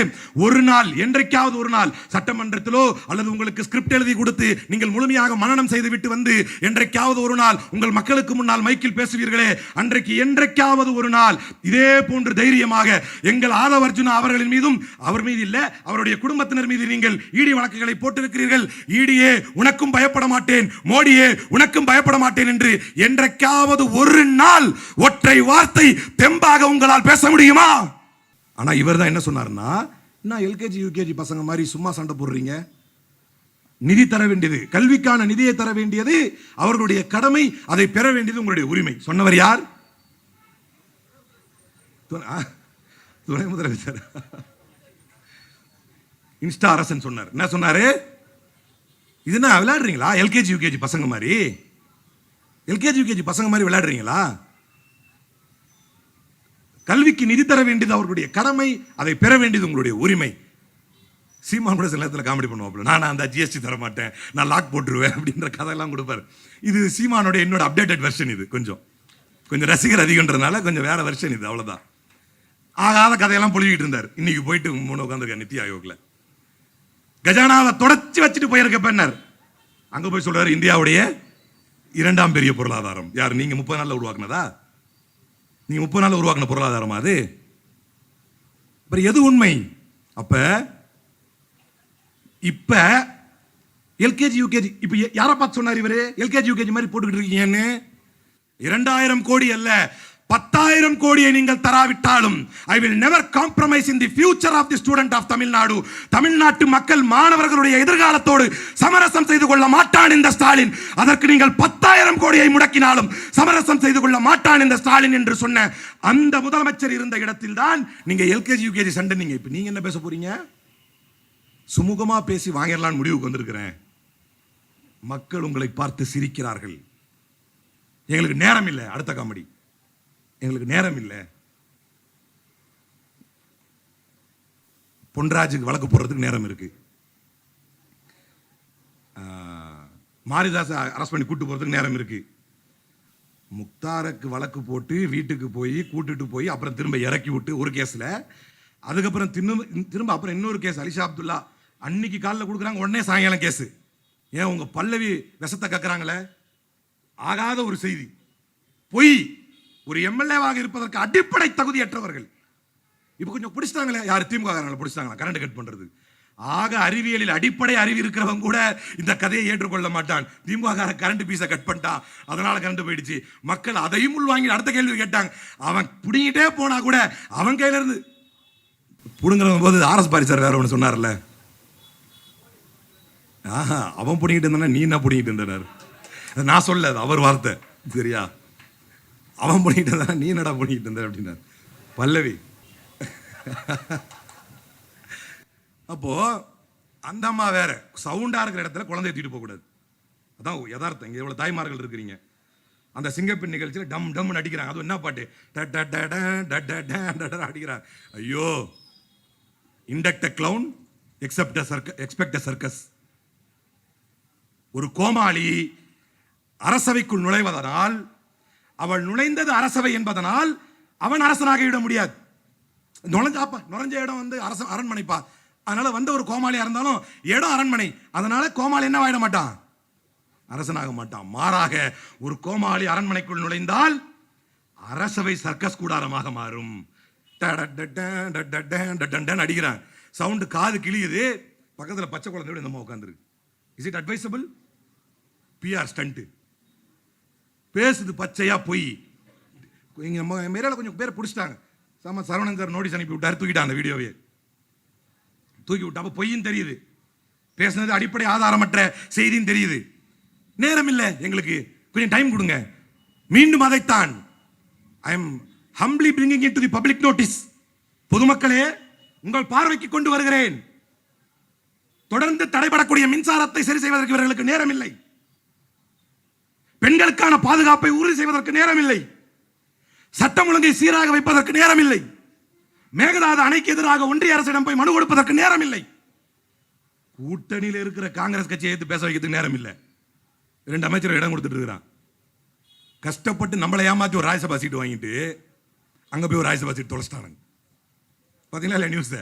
Speaker 1: ஒரு நாள் என்றைக்காவது ஒரு நாள் சட்டமன்றத்திலோ அல்லது உங்களுக்கு ஸ்கிரிப்ட் எழுதி கொடுத்து நீங்கள் முழுமையாக மனனம் செய்து விட்டு வந்து என்றைக்காவது ஒரு நாள் உங்கள் மக்களுக்கு முன்னால் மைக்கில் பேசுவீர்களே, அன்றைக்கு என்றைக்காவது ஒரு நாள் இதே போன்று தைரியமாக எங்கள் ஆதவ அர்ஜுனா அவர்களின் மீதும், அவர் மீது இல்ல அவருடைய குடும்பத்தினர் மீது நீங்கள் ஈடி வழக்குகளை போட்டிருக்கிறீர்கள். ஈடியே உனக்கும் பயப்பட மாட்டேன், மோடியே உனக்கும் பயப்பட மாட்டேன் என்று என்றைக்காவது ஒரு நாள் ஒற்றை வார்த்தை தெம்பாக உங்களால் பேச முடியுமா? ஆனா இவர் தான் என்ன சொன்னார்னா, நான் எல்கேஜி யூகேஜி பசங்க மாதிரி சும்மா சண்டை போடுறீங்க, நிதி தர வேண்டியது, கல்விக்கான நிதியை தர வேண்டியது அவர்களுடைய கடமை, அதை பெற வேண்டியது உங்களுடைய உரிமை. சொன்னவர் யார்? துணை முதலமைச்சர் இன்ஸ்டா அரசன் சொன்னார். என்ன சொன்னாரு? இதுனா விளையாடுறீங்களா எல்கேஜி யூகேஜி பசங்க மாதிரி? எல்கேஜி யூகேஜி பசங்க மாதிரி விளையாடுறீங்களா? கல்விக்கு நிதி தர வேண்டியது அவர்களுடைய கடமை, அதை பெற வேண்டியது உங்களுடைய உரிமை. சீமான் கூட சில நேரத்தில் காமெடி பண்ணுவாப்புல, நான் அந்த ஜிஎஸ்டி தர மாட்டேன், நான் லாக் போட்டுருவேன் அப்படின்ற கதையெல்லாம் கொடுப்பாரு. இது சீமானோட என்னோட அப்டேட்டட் வெர்ஷன். இது கொஞ்சம் ரசிகர் அதிகன்றதுனால கொஞ்சம் வேற வெர்ஷன் இது, அவ்வளவுதான். ஆகாத கதையெல்லாம் பொழிவிட்டு இருந்தார். இன்னைக்கு போயிட்டு முன்ன உட்காந்துருக்க நித்தி ஆயோக்ல கஜானாவை தொடச்சி வச்சுட்டு போயிருக்க பெண்ணர் அங்க போய் சொல்றாரு, இந்தியாவுடைய 2ஆம் பெரிய பொருளாதாரம் யார்? நீங்க 30 நாள்ல உருவாக்குனதா? நீங்க 30 நாள்ல உருவாக்குன பொருளாதாரமா அது? எது உண்மை? அப்ப இப்ப எல்கேஜி யூகேஜி இப்ப யாரை பார்த்து சொன்னார் இவரு எல்கேஜி யூகேஜி மாதிரி போட்டுக்கிட்டு இருக்கீங்கன்னு? 2000 கோடி அல்ல, 10,000 கோடியை நீங்கள் தராவிட்டாலும் I will never compromise in the future of the student of Tamil Nadu. தமிழ்நாட்டு மக்கள் மாணவர்களுடைய எதிர்காலத்தோடு சமரசம் செய்து கொள்ள மாட்டான் இந்த ஸ்டாலின். அதற்கு நீங்கள் 10,000 கோடியை முடக்கினாலும் சமரசம் செய்து கொள்ள மாட்டான் இந்த ஸ்டாலின் என்று சொன்ன அந்த முதலமைச்சர் இருந்த இடத்தில் தான் நீங்க எல்கேஜி யூகேஜி சண்டை. இப்ப நீங்க என்ன பேச போறீங்க? சுமூகமா பேசி வாங்கிடலான்னு முடிவுக்கு வந்திருக்கிறேன். மக்கள் உங்களை பார்த்து சிரிக்கிறார்கள். எங்களுக்கு நேரம் இல்லை. அடுத்த காமெடி, எங்களுக்கு நேரம் இல்லை. பொன்ராஜுக்கு வழக்கு போடுறதுக்கு நேரம் இருக்கு. மாரிதாஸ் அரெஸ்ட் பண்ணி கூட்டு போறதுக்கு நேரம் இருக்கு. முக்தாருக்கு வழக்கு போட்டு வீட்டுக்கு போய் கூட்டுட்டு போய் அப்புறம் திரும்ப இறக்கி விட்டு ஒரு கேஸ்ல, அதுக்கப்புறம் திரும்ப அப்புறம் இன்னொரு கேஸ் அலிஷா அப்துல்லா அன்னைக்கு காலையில் கொடுக்குறாங்க, உடனே சாயங்காலம் கேஸ். ஏன் உங்க பல்லவி விஷத்தை கக்குறாங்களே, ஆகாத ஒரு செய்தி. பொய். ஒரு எம்எல்ஏவாக இருப்பதற்கு அடிப்படை தகுதியற்றவர்கள். இப்ப கொஞ்சம் பிடிச்சிட்டாங்களே, யார் திமுக பிடிச்சிட்டாங்களா கரண்ட் கட் பண்றது. ஆக அறிவியலில் அடிப்படை அறிவு இருக்கிறவங்க கூட இந்த கதையை ஏற்றுக்கொள்ள மாட்டான். திமுக கரண்ட் பீஸை கட் பண்ணிட்டான், அதனால கரண்ட் போயிடுச்சு. மக்கள் அதையும் உள்வாங்கி அடுத்த கேள்வி கேட்டாங்க. அவன் பிடிங்கிட்டே போனா கூட அவன் கையில இருந்து புடுங்கிற போது ஆர்எஸ் பாரிசார் வேற ஒன்று சொன்னார்ல, அவன் பிடிங்கிட்டு இருந்தா நீ என்ன பிடிங்கிட்டு இருந்தார். நான் சொல்ல, அவர் வார்த்தை சரியா. அவன் பிடிங்கிட்டு இருந்தா நீ என்னடா பிடிங்கிட்டு இருந்த அப்படின்னார் பல்லவி. அப்போ அந்த அம்மா வேற சவுண்டா இருக்கிற இடத்துல குழந்தைய தூக்கிட்டு போக கூடாது. அதான் யதார்த்தம். இங்க எவ்வளவு தாய்மார்கள் இருக்கிறீங்க. அந்த சிங்கப்பெண் நிகழ்ச்சியில் டம் டம் அடிக்கிறாங்க. அது என்ன பாட்டு அடிக்கிறார். ஐயோ, induct a clown, expect a circus. ஒரு கோமாளி அரசவைக்குள் நுழைவதனால், அவள் நுழைந்தது அரசவை என்பதனால் அவன் அரசனாக விட முடியாது. நுழைஞ்ச இடம் வந்து அரண்மனைப்பா. அதனால வந்த ஒரு கோமாளியா இருந்தாலும் இடம் அரண்மனை, அதனால கோமாளி என்ன ஆயிட மாட்டான், அரசனாக மாட்டான். மாறாக ஒரு கோமாளி அரண்மனைக்குள் நுழைந்தால் அரசவை சர்க்கஸ் கூடாரமாக மாறும். அடிக்கிறான், சவுண்டு காது கிளியுது, பக்கத்துல பச்சை குழந்தையோட இந்த உட்காந்துருக்கு. Is it advisable? PR stunt. பேசுது பச்சையா பொய். மேல கொஞ்சம் பேரை பிடிச்சிட்டாங்க. சரவணன் சார் நோட்டீஸ் அனுப்பி விட்டாரு, தூக்கிட்டான் அந்த வீடியோவே தூக்கி விட்டா. அப்ப பொய்யும் தெரியுது, பேசுனது அடிப்படை ஆதாரமற்ற செய்தியும் தெரியுது. நேரம் இல்லை எங்களுக்கு, கொஞ்சம் டைம் கொடுங்க. மீண்டும் அதைத்தான் I am humbly bringing it to the public notice. பொதுமக்களே, உங்கள் பார்வைக்கு கொண்டு வருகிறேன். தொடர்ந்து தடைபடக்கூடிய மின்சாரத்தை சரி செய்வதற்கு இவர்களுக்கு நேரம் இல்லை. பெண்களுக்கான பாதுகாப்பை உறுதி செய்வதற்கு நேரம் இல்லை. சட்டம் ஒழுங்கை சீராக வைப்பதற்கு நேரம் இல்லை. மேகதாது அணைக்கு எதிராக ஒன்றிய அரசிடம் போய் மனு கொடுப்பதற்கு நேரம் இல்லை. கூட்டணியில் இருக்கிற காங்கிரஸ் கட்சியை எடுத்து பேச வைக்கிறதுக்கு நேரம் இல்லை. 2 அமைச்சர் இடம் கொடுத்துட்டு இருக்கிறான். கஷ்டப்பட்டு நம்மளை ஏமாத்தி ஒரு ராஜ்யசபா சீட்டு வாங்கிட்டு அங்க போய் ஒரு ராஜ்யசபா சீட்டு தொலைச்சிட்டாங்க. பாத்தீங்களா இல்ல நியூஸ்?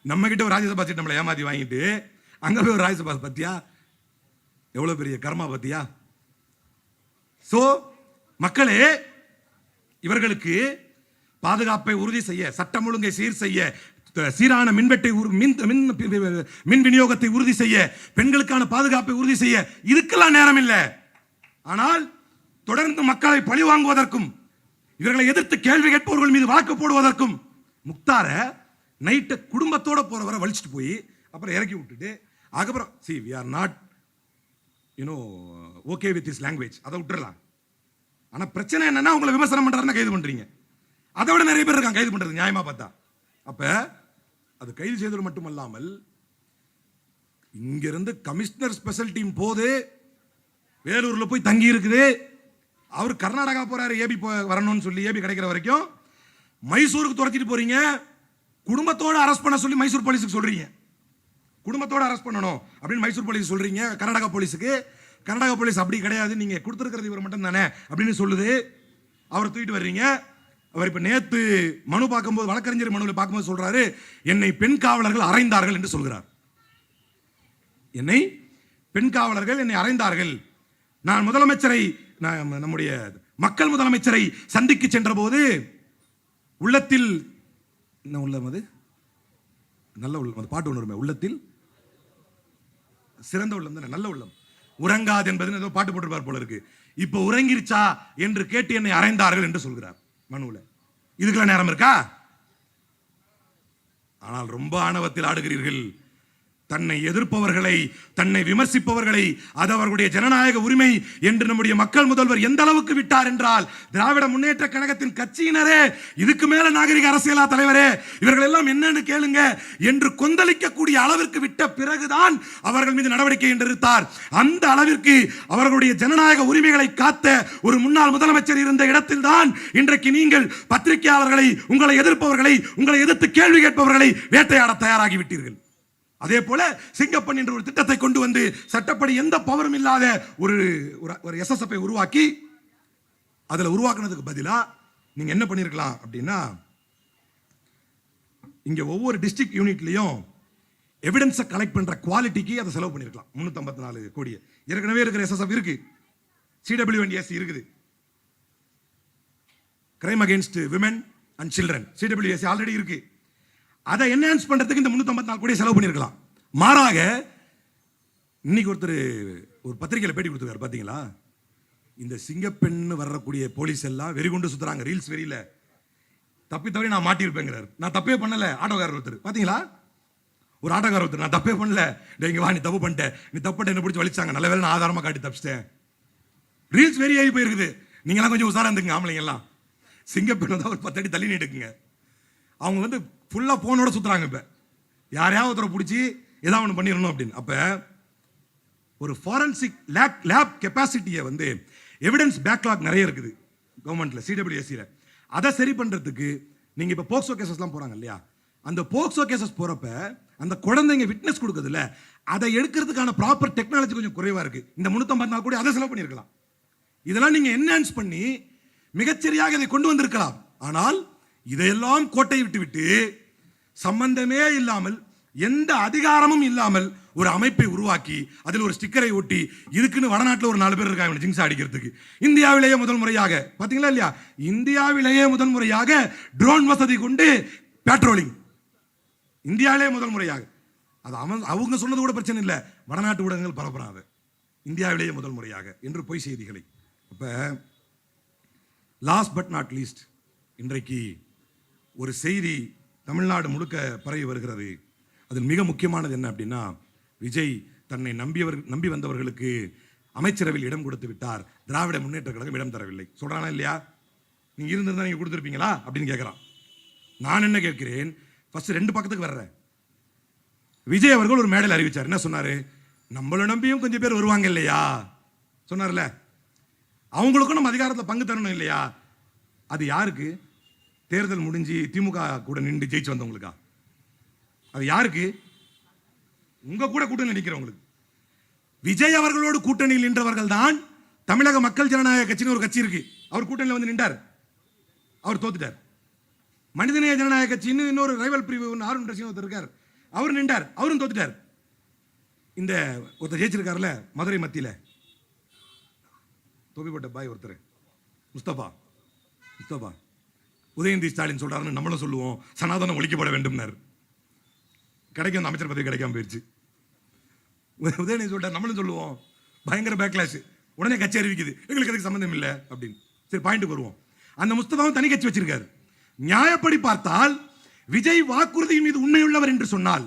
Speaker 1: நம்ம கிட்ட ஒரு ராஜ்யசபா சீட் நம்மளை ஏமாத்தி வாங்கிட்டு அங்க போய் ஒரு ராஜ்யசபா. பத்தியா எவ்வளவு பெரிய கர்மா பத்தியா? சோ மக்களே, இவர்களுக்கு பாதுகாப்பை உறுதி செய்ய, சட்டம் ஒழுங்கை சீர் செய்ய, சீரான மின்வெட்டை மின் விநியோகத்தை உறுதி செய்ய, பெண்களுக்கான பாதுகாப்பை உறுதி செய்ய இதுக்கெல்லாம் நேரம் இல்லை. ஆனால் தொடர்ந்து மக்களை பழி வாங்குவதற்கும், இவர்களை எதிர்த்து கேள்வி கேட்பவர்கள் மீது வழக்கு போடுவதற்கும், முக்தார நைட்டு குடும்பத்தோட போறவரை வலிச்சுட்டு போய் அப்புறம் இறக்கி விட்டுட்டு அதுக்கப்புறம் see we are not okay with this language, அதை விட்டுறலாம். ஆனா பிரச்சனை என்னன்னா உங்களை விமர்சனம் பண்றாருன்னா கைது பண்றீங்க. அதை விட நிறைய பேர் இருக்காங்க கைது பண்றது நியாயமா பார்த்தா. அப்ப அது கைது செய்தது மட்டுமல்லாமல், இங்கிருந்து கமிஷனர் ஸ்பெஷல் டீம் போது வேலூர்ல போய் தங்கி இருக்குது. அவர் கர்நாடகா போறாரு ஏபி வரணும்னு சொல்லி, ஏபி கிடைக்கிற வரைக்கும். மைசூருக்கு துரத்திட்டு போறீங்க, குடும்பத்தோட அரெஸ்ட் பண்ண சொல்லி மைசூர் போலீஸுக்கு சொல்றீங்க. குடும்பத்தோட அரெஸ்ட் பண்ணணும் அப்படின்னு மைசூர் போலீஸ் சொல்றீங்க கர்நாடகா போலீஸுக்கு. கர்நாடகா போலீஸ் அப்படி கிடையாது, நீங்க கொடுத்துருக்கிறது இவர் மட்டும் தானே அப்படின்னு சொல்லுது. அவர் தூக்கிட்டு வர்றீங்க. அவர் இப்ப நேத்து மனு பார்க்கும்போது, வழக்கறிஞர் மனுவில் பார்க்கும்போது சொல்றாரு, என்னை பெண் காவலர்கள் அறைந்தார்கள் என்று சொல்கிறார். என்னை பெண் காவலர்கள் என்னை அறைந்தார்கள். நான் முதலமைச்சரை, நம்முடைய மக்கள் முதலமைச்சரை சந்திக்க சென்ற போது உள்ளத்தில் என்ன உள்ளம், அது நல்ல உள்ளம், அது பாட்டு ஒன்று, உள்ளத்தில் சிறந்த உள்ளம் தானே, நல்ல உள்ளம், உறங்காது என்பது ஏதோ பாட்டு போட்டிருப்பார் போல இருக்கு. இப்ப உறங்கிருச்சா என்று கேட்டு என்னை அறைந்தார்கள் என்று சொல்கிறார் மனுவில். இதுக்கெல்லாம் நேரம் இருக்கா? ஆனால் ரொம்ப ஆணவத்தில் ஆடுகிறீர்கள். தன்னை எதிர்ப்பவர்களை, தன்னை விமர்சிப்பவர்களை அது அவர்களுடைய ஜனநாயக உரிமை என்று நம்முடைய மக்கள் முதல்வர் எந்த அளவுக்கு விட்டார் என்றால், திராவிட முன்னேற்ற கழகத்தின் கட்சியினரே இதுக்கு மேல நாகரிக அரசியலா தலைவரே, இவர்கள் எல்லாம் என்னன்னு கேளுங்க என்று கொந்தளிக்கக்கூடிய அளவிற்கு விட்ட பிறகுதான் அவர்கள் மீது நடவடிக்கை எடுத்தார். அந்த அளவிற்கு அவர்களுடைய ஜனநாயக உரிமைகளை காத்த ஒரு முன்னாள் முதலமைச்சர் இருந்த இடத்தில் தான் இன்றைக்கு நீங்கள் பத்திரிகையாளர்களை, உங்களை எதிர்ப்பவர்களை, உங்களை எதிர்த்து கேள்வி கேட்பவர்களை வேட்டையாட தயாராகி விட்டீர்கள். அதே போல சிங்கப்பெண் என்ற ஒரு திட்டத்தை கொண்டு வந்து சட்டப்படி எந்த பவரும் இல்லாத ஒரு எஸ்எஸ்எஃப் உருவாக்கி, அதுல உருவாக்குனதுக்கு பதிலா நீங்க என்ன பண்ணிருக்கலாம் அப்படின்னா, இங்க ஒவ்வொரு டிஸ்ட்ரிக்ட் யூனிட்லயும் எவிடன்ஸை கலெக்ட் பண்ற குவாலிட்டிக்கு அதை செலவு பண்ணிருக்கலாம். 354 கோடி ஏற்கனவே இருக்கிற எஸ்எஸ்எஃப் இருக்கு, CWNDS இருக்குது, crime against women and children, CWSC already இருக்கு. அதை என்ஹான்ஸ் பண்றதுக்கு இந்த 354 கோடி செலவு பண்ணிருக்கலாம். மாறாக இன்னைக்கு ஒருத்தர் ஒரு பத்திரிகையில பேட்டி கொடுத்துருக்காரு பாத்தீங்களா, இந்த சிங்கப்பெண் வரக்கூடிய போலீஸ் எல்லாம் வெறி கொண்டு சுத்துறாங்க, ரீல்ஸ் வெறியில தப்பி தவறி நான் மாட்டிருப்பேங்கிறார். நான் தப்பே பண்ணல. ஆட்டோக்காரர் ஒருத்தர் பாத்தீங்களா, ஒரு ஆட்டோக்காரர் ஒருத்தர், நான் தப்பே பண்ணல, இங்க வா நீ தப்பு பண்ணிட்ட, நீ தப்பு என்ன பிடிச்சி வலிச்சாங்க, நல்ல வேலை நான் ஆதாரமா காட்டி தப்பிச்சிட்டேன். ரீல்ஸ் வெறி ஆகி போயிருக்குது. நீங்களாம் கொஞ்சம் உசாரா இருந்துங்க ஆம்பளைங்க எல்லாம். சிங்கப்பெண் தான் ஒரு 10 அடி தள்ளி நிட்டுக்குங்க. அவங்க வந்து ஃபுல்லா போனோட சுத்துறாங்க. இப்ப யாரையாவது ஒருத்தரை பிடிச்சி ஏதாவது ஒன்று பண்ணிடணும் அப்படின்னு. அப்ப ஒரு ஃபாரன்சிக் லேப் கெப்பாசிட்டியை வந்து எவிடன்ஸ் பேக்லாக் நிறைய இருக்குது கவர்மெண்ட்ல, CWSC. அதை சரி பண்றதுக்கு நீங்க இப்ப போக்சோ கேசஸ்லாம் போறாங்க இல்லையா, அந்த போக்சோ கேசஸ் போறப்ப அந்த குழந்தைங்க விட்னஸ் கொடுக்குதுல்ல, அதை எடுக்கிறதுக்கான ப்ராப்பர் டெக்னாலஜி கொஞ்சம் குறைவா இருக்கு. இந்த 354 கோடி அதை செலவு பண்ணிருக்கலாம். இதெல்லாம் நீங்க என்ஹான்ஸ் பண்ணி மிகச்சரியாக இதை கொண்டு வந்திருக்கலாம். ஆனால் இதையெல்லாம் கோட்டை விட்டு சம்பந்தமே இல்லாமல், எந்த அதிகாரமும் இல்லாமல் ஒரு அமைப்பை உருவாக்கி அதில் ஒரு ஸ்டிக்கரை ஒட்டி, இதுக்குன்னு வடநாட்டில் ஒரு 4 பேர் இருக்காங்க ஜிங்ஸா அடிக்கிறதுக்கு. இந்தியாவிலேயே முதல் முறையாக பாத்தீங்களா இல்லையா, இந்தியாவிலேயே முதல் முறையாக ட்ரோன் வசதி கொண்டு பேட்ரோலிங், இந்தியாவிலேயே முதல் முறையாக. அது அவங்க சொன்னது கூட பிரச்சனை இல்லை, வடநாட்டு ஊடகங்கள் பரப்புறாங்க இந்தியாவிலேயே முதல் முறையாக என்று பொய் செய்திகளை. அப்ப லாஸ்ட் பட் நாட் லீஸ்ட், இன்றைக்கு ஒரு செய்தி தமிழ்நாடு முழுக்க பரவி வருகிறது. அதில் மிக முக்கியமானது என்ன அப்படின்னா, விஜய் தன்னை நம்பி வந்தவர்களுக்கு அமைச்சரவையில் இடம் கொடுத்து விட்டார், திராவிட முன்னேற்ற கழகம் இடம் தரவில்லை சொல்றானா இல்லையா? நீங்க இருந்திருந்தா நீங்க கொடுத்துருப்பீங்களா அப்படின்னு கேட்கிறான். நான் என்ன கேட்கிறேன், ஃபர்ஸ்ட் 2 பக்கத்துக்கு வர்றேன். விஜய் அவர்கள் ஒரு மேடையில் அறிவிச்சார். என்ன சொன்னாரு? நம்மள நம்பியும் கொஞ்சம் பேர் வருவாங்க இல்லையா சொன்னார்ல, அவங்களுக்கும் நம்ம அதிகாரத்தில் பங்கு தரணும் இல்லையா? அது யாருக்கு? தேர்தல் முடிஞ்சு திமுக கூட நின்று ஜெயிச்சு வந்தவங்களுக்கா? அது யாருக்கு? உங்க கூட கூட்டணி நிற்கிறவங்களுக்கு. விஜய் அவர்களோடு கூட்டணியில் நின்றவர்கள் தான் தமிழக மக்கள் ஜனநாயக கட்சின்னு ஒரு கட்சி இருக்கு, அவர் கூட்டணியில் வந்து நின்றார், அவர் தோத்துட்டார். மனிதநேய ஜனநாயக கட்சின்னு இன்னொரு ரைவல் பிரிவு ஆர்வன் ஒருத்தர் இருக்கார், அவர் நின்றார், அவரும் தோத்துட்டார். இந்த ஒருத்தர் ஜெயிச்சிருக்காருல மதுரை மத்தியில, தொப்பி போட்ட பாய் ஒருத்தர், முஸ்தபா உதயநிதி ஸ்டாலின் சொல்றாருன்னு நம்மளும் சொல்லுவோம், சனாதனம் ஒழிக்கப்பட வேண்டும்னார். கிடைக்கும், அந்த அமைச்சர் பதவி கிடைக்காம போயிடுச்சு. உதயநிதி சொல்றாரு, நம்மளும் சொல்லுவோம், பயங்கர பேக்லாஷ். உடனே கட்சி அறிவிக்குது, எங்களுக்கு அதுக்கு சம்பந்தம் இல்லை அப்படின்னு. சரி, பாயிண்ட்டுக்கு வருவோம். அந்த முஸ்தபாவும் தனி கட்சி வச்சிருக்காரு. நியாயப்படி பார்த்தால் விஜய் வாக்குறுதியின் மீது உண்மையுள்ளவர் என்று சொன்னால்,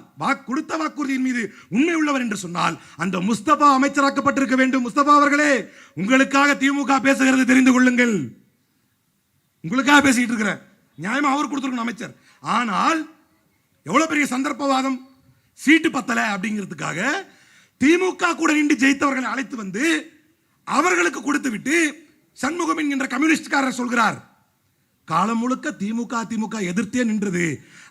Speaker 1: கொடுத்த வாக்குறுதியின் மீது உண்மையுள்ளவர் என்று சொன்னால், அந்த முஸ்தபா அமைச்சராக்கப்பட்டிருக்க வேண்டும். முஸ்தபா அவர்களே, உங்களுக்காக திமுக பேசுகிறது தெரிந்து கொள்ளுங்கள், உங்களுக்காக பேசிட்டு இருக்கிற நியாயமா அவர் கொடுத்திருக்கணும் அமைச்சர். ஆனால் எவ்வளவு பெரிய சந்தர்ப்பவாதம், சீட்டு பத்தல அப்படிங்கிறதுக்காக திமுக கூட நின்று ஜெயித்தவர்களை அழைத்து வந்து அவர்களுக்கு கொடுத்து விட்டு சண்முகம் என்கின்ற கம்யூனிஸ்ட்காரர் சொல்கிறார், காலம் முழுக்க திமுக எதிர்த்தே நின்றது,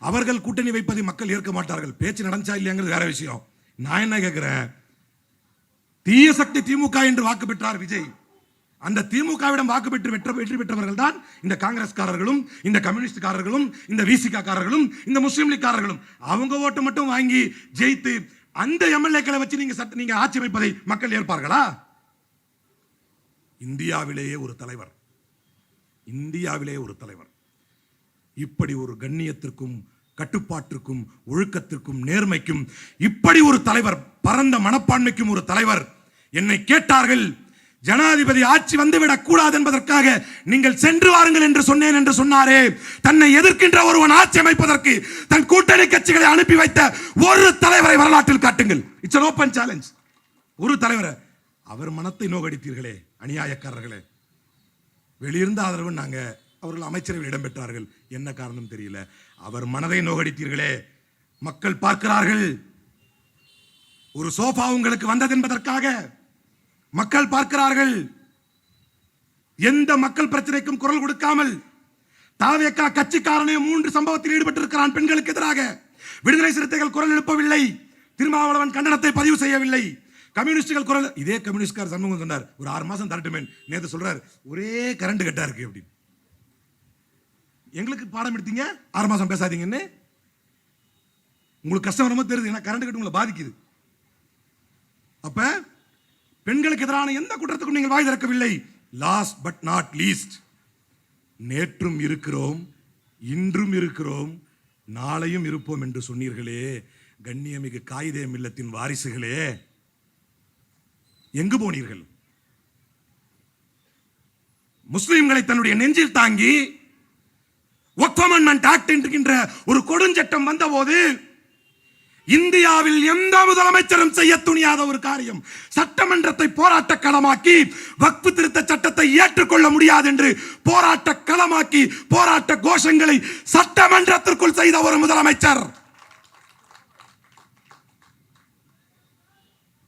Speaker 1: அவர்கள் கூட்டணி வைப்பதை மக்கள் ஏற்க மாட்டார்கள். பேச்சு நடந்துச்சா இல்லையாங்கிறது வேற விஷயம். நான் என்ன கேட்கிறேன், தீய சக்தி திமுக என்று வாக்கு பெற்றார் விஜய். அந்த திமுகவிடம் வாக்கு பெற்று வெற்றி பெற்றவர்கள் தான் இந்த காங்கிரஸ்காரர்களும், இந்த கம்யூனிஸ்ட்காரர்களும், இந்த விசிகாரர்களும், இந்த முஸ்லீம் லீக்காரர்களும். அவங்க ஓட்டு மட்டும் வாங்கி ஜெயித்து அந்த எம்எல்ஏக்களை வச்சு நீங்க ஆட்சி அமைப்பதை மக்கள் ஏற்பார்களா? இந்தியாவிலேயே ஒரு தலைவர் இப்படி ஒரு கண்ணியத்திற்கும் கட்டுப்பாட்டிற்கும் ஒழுக்கத்திற்கும் நேர்மைக்கும் இப்படி ஒரு தலைவர், பரந்த மனப்பான்மைக்கும் ஒரு தலைவர். என்னை கேட்டார்கள், ஜனாதிபதி ஆட்சி வந்துவிடக் கூடாது என்பதற்காக நீங்கள் சென்று வாருங்கள் என்று சொன்னேன் என்று சொன்னாரே, தன்னை எதிர்க்கின்ற ஒருவன் ஆட்சி அமைப்பதற்கு தன் கூட்டணி கட்சிகளை அனுப்பி வைத்த ஒரு தலைவரை வரலாற்றில் காட்டுங்கள். It's an open challenge. ஒரு தலைவரை, அவர் மனத்தை நோகடித்தீர்களே அநியாயக்காரர்களே. வெளியிருந்த ஆதரவு நாங்க, அவர்கள் அமைச்சரவையில் இடம்பெற்றார்கள், என்ன காரணம் தெரியல. அவர் மனதை நோகடித்தீர்களே. மக்கள் பார்க்கிறார்கள். ஒரு சோஃபா உங்களுக்கு வந்தது என்பதற்காக மக்கள் பார்க்கிறார்கள். எந்த மக்கள் பிரச்சனைக்கும் குரல் கொடுக்காமல் தாவேகா கட்சிக்காரனே 3 சம்பவத்தில் ஈடுபட்டிருக்கிறான் பெண்களுக்கு எதிராக. விடுதலை சிறுத்தைகள் குரல் எழுப்பவில்லை. திருமாவளவன் கண்டனத்தை பதிவு செய்யவில்லை. கம்யூனிஸ்டுகள் குரல், இதே கம்யூனிஸ்ட்கார சண்முகம் சொன்னார், ஒரு 6 மாசம் தரட்டுமே. நேத்து சொல்றார், ஒரே கரண்ட் கட்டா இருக்கு அப்படின்னு. எங்களுக்கு பாடம் எடுத்தீங்க, 6 மாசம் பேசாதீங்கன்னு. உங்களுக்கு கஷ்டம் ரொம்ப தெரியுது, ஏன்னா கரண்ட் கட்டு உங்களை பாதிக்குது. அப்ப பெண்களுக்கு எதிரான எந்த குற்றத்துக்கும் நீங்கள் வாய் திறக்கவில்லை. லாஸ்ட் பட் நாட் லீஸ்ட், நேற்றும் இருக்கிறோம், இன்றும் இருக்கிறோம், நாளையும் இருப்போம் என்று சொன்னீர்களே கண்ணியமிகு காயிதே மில்லத்தின் வாரிசுகளே, எங்கு போனீர்கள்? முஸ்லிம்களை தன்னுடைய நெஞ்சில் தாங்கி வக்ஃப் அமெண்ட்மென்ட் ஆக்ட் என்கின்ற ஒரு கொடுஞ்சட்டம் வந்தபோது இந்தியாவில் எந்த முதலமைச்சரும் செய்ய துணியாத ஒரு காரியம், சட்டமன்றத்தை போராட்ட களமாக்கி வக்ஃப் திருத்த சட்டத்தை ஏற்றுக்கொள்ள முடியாது என்று போராட்ட களமாக்கி போராட்ட கோஷங்களை சட்டமன்றத்திற்குள் செய்த ஒரு முதலமைச்சர்.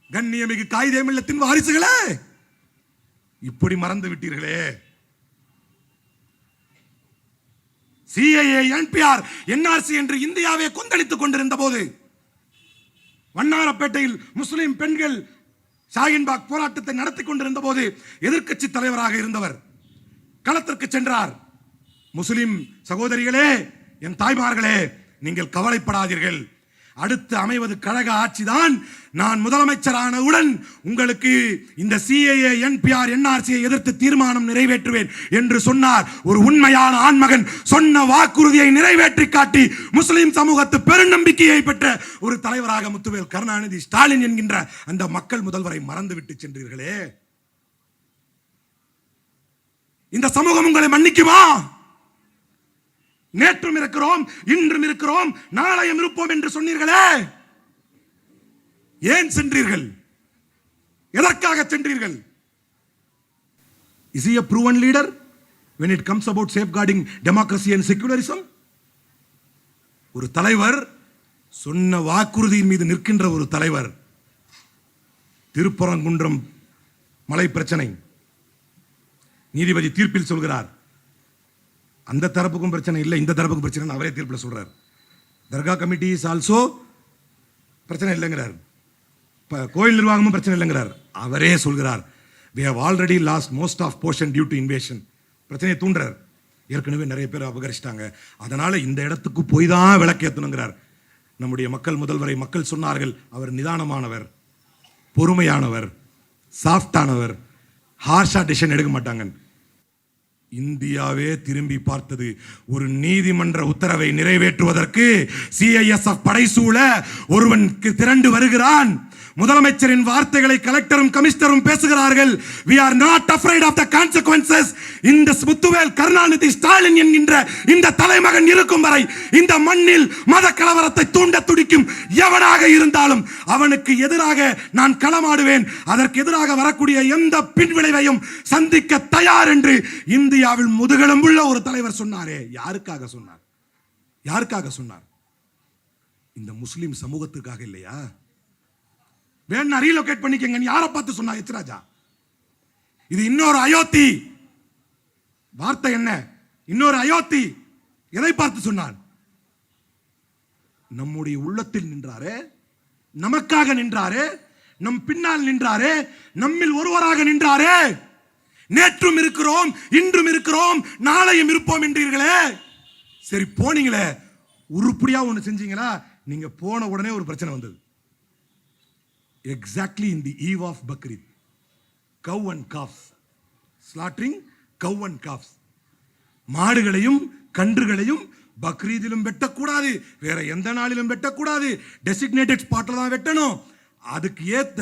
Speaker 1: கண்ணியமிகு காயிதே மில்லத்தின் வாரிசுகளே, இப்படி மறந்து விட்டீர்களே. சிஏஏ, என்பிஆர், என்ஆர்சி என்று இந்தியாவை கொந்தளித்துக் கொண்டிருந்த போது வண்ணாரப்பேட்டையில் முஸ்லிம் பெண்கள் ஷாஹின்பாக் போராட்டத்தை நடத்தி கொண்டிருந்த போது எதிர்க்கட்சி தலைவராக இருந்தவர் களத்திற்கு சென்றார். முஸ்லிம் சகோதரிகளே, என் தாய்மார்களே, நீங்கள் கவலைப்படாதீர்கள், அடுத்து அமைவது கழக ஆட்சிதான். நான் முதலமைச்சரானவுடன் உங்களுக்கு இந்த சிஏஏ, என்பிஆர், என்ஆர்சியை எதிர்த்து தீர்மானம் நிறைவேற்றுவேன் என்று சொன்னார். ஒரு உண்மையான ஆண்மகன் சொன்ன வாக்குறுதியை நிறைவேற்றி காட்டி முஸ்லிம் சமூகத்து பெருநம்பிக்கையை பெற்ற ஒரு தலைவராக முத்துவேல் கருணாநிதி ஸ்டாலின் என்கின்ற அந்த மக்கள் முதல்வரை மறந்துவிட்டு சென்றீர்களே. இந்த சமூகம் உங்களை மன்னிக்குமா? நேற்றும் இருக்கிறோம், இன்றும் இருக்கிறோம், நாளையும் இருப்போம் என்று சொன்னீர்களே, ஏன் சென்றீர்கள்? எதற்காக சென்றீர்கள்? Is he a proven leader when it comes about safeguarding democracy and secularism? ஒரு தலைவர் சொன்ன வாக்குறுதியின் மீது நிற்கின்ற ஒரு தலைவர். திருப்பரங்குன்றம் மலை பிரச்சனை, நீதிபதி தீர்ப்பில் சொல்கிறார், அந்த தரப்புக்கும் பிரச்சனை இல்லை, இந்த தரப்புக்கும் பிரச்சனை, அவரே தீர்ப்பில் சொல்றார். தர்கா கமிட்டி இஸ் ஆல்சோ பிரச்சனை இல்லைங்கிறார், கோயில் நிர்வாகமும் பிரச்சனை இல்லைங்கிறார். அவரே சொல்கிறார், we have already lost most of portion due to invasion. பிரச்சனையை தூண்டுறார். ஏற்கனவே நிறைய பேர் அபகரிச்சிட்டாங்க, அதனால இந்த இடத்துக்கு போய் தான் விளக்கேற்றணுங்கிறார். நம்முடைய மக்கள் முதல்வரை மக்கள் சொன்னார்கள், அவர் நிதானமானவர், பொறுமையானவர், சாஃப்டானவர், ஹார்ஷா டிசிஷன் எடுக்க மாட்டாங்க. இந்தியாவே திரும்பி பார்த்தது. ஒரு நீதிமன்ற உத்தரவை நிறைவேற்றுவதற்கு சிஐஎஸ்எஃப் படைசூழ ஒருவன் திரண்டு வருகிறான். முதலமைச்சரின் வார்த்தைகளை கலெக்டரும் கமிஷனரும் பேசுகிறார்கள். we are not afraid of the consequences. இந்த முத்துவேல் கருணாநிதி ஸ்டாலின் என்கின்ற இந்த தலைமகன் இருக்கும் வரை இந்த மண்ணில் மத கலவரத்தை தூண்ட துடிக்கும் எவனாக இருந்தாலும் அவனுக்கு எதிராக நான் களமாடுவேன். அதற்கு எதிராக வரக்கூடிய எந்த பின்விளைவையும் சந்திக்க தயார் என்று இந்தியாவில் முதுகெலும்புள்ள ஒரு தலைவர் சொன்னாரே. யாருக்காக சொன்னார்? யாருக்காக சொன்னார்? இந்த முஸ்லிம் சமூகத்துக்காக இல்லையா? வேணா ரீலோகேட் பண்ணிக்கங்க. யாரை பார்த்து சொன்னா? எச்ராஜா. இது இன்னொரு அயோத்தி. வார்த்தை என்ன? இன்னொரு அயோத்தி. எதை பார்த்து சொன்னார்? நம்முடைய உள்ளத்தில் நின்றாரே, நமக்காக நின்றாரே, நம் பின்னால் நின்றாரே, நம்மில் ஒருவராக நின்றாரே. நேற்றும் இருக்கிறோம், இன்றும் இருக்கிறோம், நாளையும் இருப்போம் என்றீர்களே. சரி போனீங்களே, உருப்படியா ஒண்ணு செஞ்சீங்களா? நீங்க போன உடனே ஒரு பிரச்சனை வந்தது. Exactly in the eve of Bakrid, cow and calf, slaughtering cow and calves. மாடுகளையும் கன்றுகளையும் பக்ரீதிலும் வெட்டக்கூடாது, வேற எந்த நாளிலும் வெட்டக்கூடாது, டெசிக்னேட்டட் ஸ்பாட்ல தான் வெட்டணும். அதுக்கு ஏத்த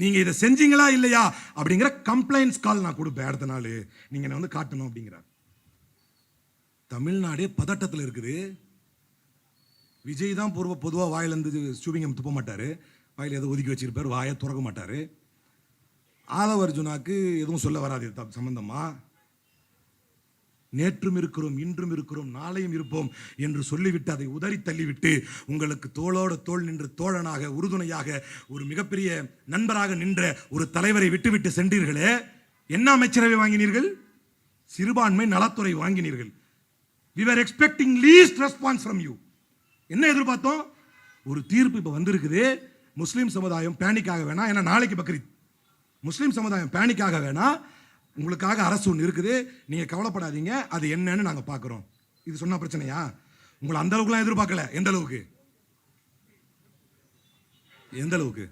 Speaker 1: நீங்க இதை செஞ்சீங்களா இல்லையா அப்படிங்கிற கம்ப்ளைண்ட்ஸ் கால் நான் கொடுப்பேன் அடுத்த நாள், நீங்க என்ன வந்து காட்டணும் அப்படிங்கிறார். தமிழ்நாடே பதட்டத்தில் இருக்குது. விஜய் தான் பொதுவாக வாயிலிருந்து சூபிங்கம் துப்ப மாட்டாரு, வாயில் எதை ஒதுக்கி வச்சிருப்பார், வாயை திறக்க மாட்டாரு. ஆதவ அர்ஜுனாக்கு எதுவும் சொல்ல வராது சம்பந்தமா. நேற்றும் இருக்கிறோம், இன்றும் இருக்கிறோம், நாளையும் இருப்போம் என்று சொல்லிவிட்டு அதை உதறி தள்ளிவிட்டு உங்களுக்கு தோளோடு தோள் நின்று தோழனாக உறுதுணையாக ஒரு மிகப்பெரிய நண்பராக நின்ற ஒரு தலைவரை விட்டுவிட்டு சென்றீர்களே. என்ன அமைச்சரவை வாங்கினீர்கள்? சிறுபான்மை நலத்துறை வாங்கினீர்கள். We were expecting least response from you. என்ன எதிர்பார்த்தோம்? ஒரு தீர்ப்பு இப்ப வந்திருக்குது. முஸ்லிம் சமுதாயம் பேனிக்காக வேணாம், ஏன்னா நாளைக்கு பக்ரீத். முஸ்லிம் சமுதாயம் பேனிக்காக வேணாம், உங்களுக்காக அரசு ஒன்று இருக்குது, நீங்க கவலைப்படாதீங்க, அது என்னன்னு நாங்க பார்க்கிறோம். இது சொன்னா பிரச்சனையா? உங்களை அந்த அளவுக்குலாம் எதிர்பார்க்கல. எந்த அளவுக்கு? எந்த அளவுக்கு?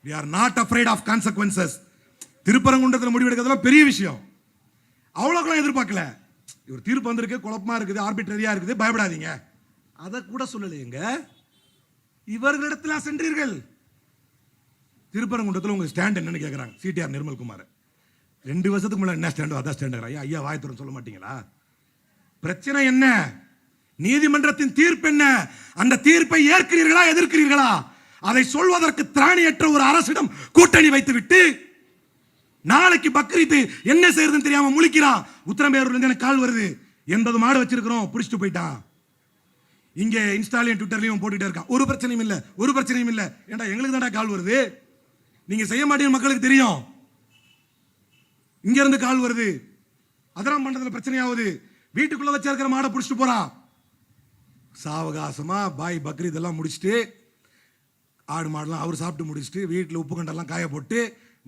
Speaker 1: We are not afraid of consequences. திருப்பரங்குன்றத்தில் முடிவெடுக்கிறதுலாம் பெரிய விஷயம், அவ்வளோக்கெல்லாம் எதிர்பார்க்கல. ஒரு தீர்ப்பு வந்திருக்கு, குழப்பமா இருக்குது, ஆர்பிட்ரரியா இருக்குது, பயப்படாதீங்க, அதை கூட சொல்லலையேங்க. இவர்களிடத்துல சென்றீர்கள். திருப்பரங்குன்றத்தில் உங்க ஸ்டாண்ட் என்னன்னு கேட்குறாங்க சிடிஆர் நிர்மல்குமார். 2 வருஷத்துக்கு முன்னாடி என்ன ஸ்டாண்டோ அதான் ஸ்டாண்ட். ஐயா வாயத்துடன் சொல்ல மாட்டீங்களா? பிரச்சனை என்ன? நீதிமன்றத்தின் தீர்ப்பு என்ன? அந்த தீர்ப்பை ஏற்கிறீர்களா எதிர்க்கிறீர்களா? அதை சொல்வதற்கு திராணியற்ற ஒரு அரசிடம் கூட்டணி வைத்துவிட்டு நாளைக்கு பக்ரீத் என்ன செய்யறதுன்னு தெரியாம முழிக்கிறான். உத்தரமேரூர்ல இருந்து எனக்கு கால் வருது, 80 மாடு வச்சிருக்கிறோம், பிடிச்சிட்டு போயிட்டான். இங்க இன்ஸ்டாலையும் ட்விட்டர்லையும் போட்டுட்டே இருக்கான். ஒரு பிரச்சனையும் இல்ல, ஒரு பிரச்சனையும் இல்ல. ஏன்டா எங்களுக்கு தானே கால் வருது, நீங்க செய்ய மாட்டீங்க, மக்களுக்கு தெரியும். இங்க இருந்து கால் வருது, அதெல்லாம் பண்றதுல பிரச்சனையாவது. வீட்டுக்குள்ள வச்சிருக்கிற மாடை பிடிச்சிட்டு போறான். சாவகாசமா பாய் பக்ரீத் எல்லாம் முடிச்சுட்டு, ஆடு மாடெல்லாம் அவர் சாப்பிட்டு முடிச்சுட்டு, வீட்டில் உப்பு கண்டெல்லாம் காய போட்டு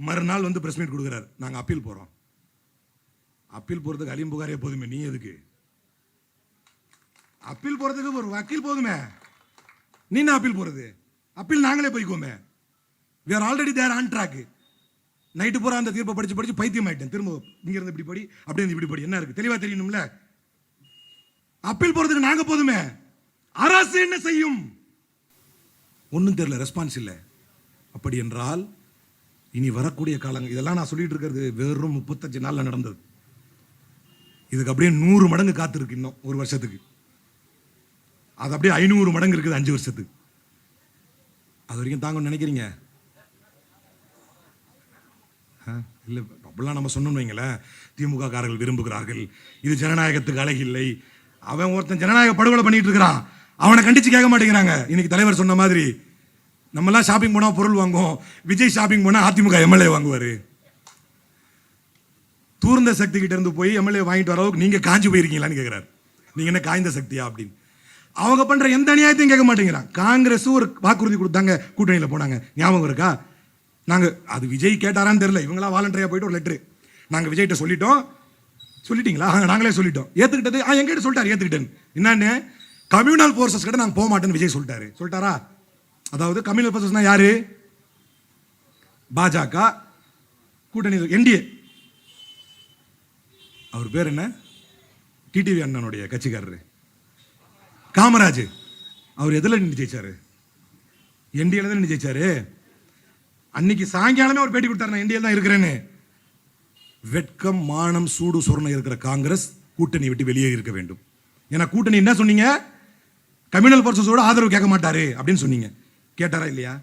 Speaker 1: மறுநாள் வந்து பிரஸ் மீட் கொடுக்குறாரு. நாங்கள் அப்பீல் போகிறோம். அப்பீல் போகிறதுக்கு அலிம் புகாரே போதுமே, நீ எதுக்கு அப்பீல் போகிறதுக்கு? ஒரு வக்கீல் போதுமே, நீ என்ன அப்பீல் போகிறது? அப்பீல் நாங்களே போய்க்கோமே. we are already there on track. Night பூரா அந்த தீர்ப்பை படிச்சு படிச்சு பைத்தியம் ஆயிட்டேன். திரும்ப இங்க இருந்து இப்படி படி, அப்படியே இப்படி படி, என்ன இருக்கு தெளிவா தெரியணும்ல. அப்பீல் போகிறதுக்கு நாங்கள் போதுமே, அரசு என்ன செய்யும்? ஒன்றும் தெரியல, ரெஸ்பான்ஸ் இல்லை. அப்படி என்றால் இனி வரக்கூடிய காலங்கள், இதெல்லாம் நான் சொல்லிட்டு இருக்கிறது வெறும் 35 நாளில் நடந்தது. இதுக்கு அப்படியே 100 மடங்கு காத்திருக்கு இன்னும் ஒரு வருஷத்துக்கு. அது அப்படியே 500 மடங்கு இருக்குது 5 வருஷத்துக்கு. அது வரைக்கும் தாங்க நினைக்கிறீங்க? இல்லை, அப்படிலாம் நம்ம சொன்னோம்னு வைங்களேன், திமுக காரர்கள் விரும்புகிறார்கள், இது ஜனநாயகத்துக்கு அழகு இல்லை. அவன் ஒருத்தன் ஜனநாயக படுகொலை பண்ணிட்டு இருக்கிறான், அவனை கண்டிச்சு கேட்க மாட்டேங்கிறாங்க. இன்னைக்கு தலைவர் சொன்ன மாதிரி நம்மலாம் ஷாப்பிங் போனா பொருள் வாங்குவோம், விஜய் ஷாப்பிங் போனா அதிமுக எம்எல்ஏ வாங்குவாரு. தூர்ந்த சக்தி கிட்ட இருந்து போய் எம்எல்ஏ வாங்கிட்டு வர அளவுக்கு நீங்க காஞ்சி போயிருக்கீங்களான்னு கேட்கிறாரு. நீங்க என்ன காய்ந்த சக்தியா அப்படின்னு. அவங்க பண்ற எந்த அநியாயத்தையும் கேட்க மாட்டேங்கிறான். காங்கிரஸ் ஒரு வாக்குறுதி கொடுத்தாங்க, கூட்டணியில் போனாங்க, ஞாபகம் இருக்கா? நாங்க அது விஜய் கேட்டாரான்னு தெரியல, இவங்களா வாலண்டரியா போயிட்டு ஒரு லெட்டர் நாங்க விஜய்கிட்ட சொல்லிட்டோம். சொல்லிட்டீங்களா? நாங்களே சொல்லிட்டோம். ஏத்துக்கிட்டது எங்கிட்ட சொல்லிட்டாரு, ஏத்துக்கிட்டேன். என்னன்னு, கம்யூனல் போர்சஸ் கிட்ட நாங்க போக மாட்டேன்னு விஜய் சொல்லிட்டாரு. சொல்லிட்டாரா? அதாவது கம்யூனல் போர்சஸ்னா யாரு? பாஜக கூட்டணி, என்டிஏ. அவர் பேர் என்ன? டிடிவி அண்ணனுடைய கட்சிக்காரரு காமராஜ். அவர் எதுல நின்று ஜெயிச்சாரு? என்டிஏல தான் நின்று ஜெயிச்சாரு. அன்னைக்கு சாயங்காலமே ஒரு பேட்டி கொடுத்தாரு, நான் என்டிஏல தான் இருக்கிறேன்னு. வெட்கம், மானம், சூடு சொரணை இருக்கிற காங்கிரஸ் கூட்டணி விட்டு வெளியே இருக்க வேண்டும். ஏன்னா கூட்டணி என்ன சொன்னீங்க? கம்யூனல் போர்சஸோட ஆதரவு கேட்க மாட்டாரு அப்படின்னு சொன்னீங்க. கேட்டாரா இல்லையா?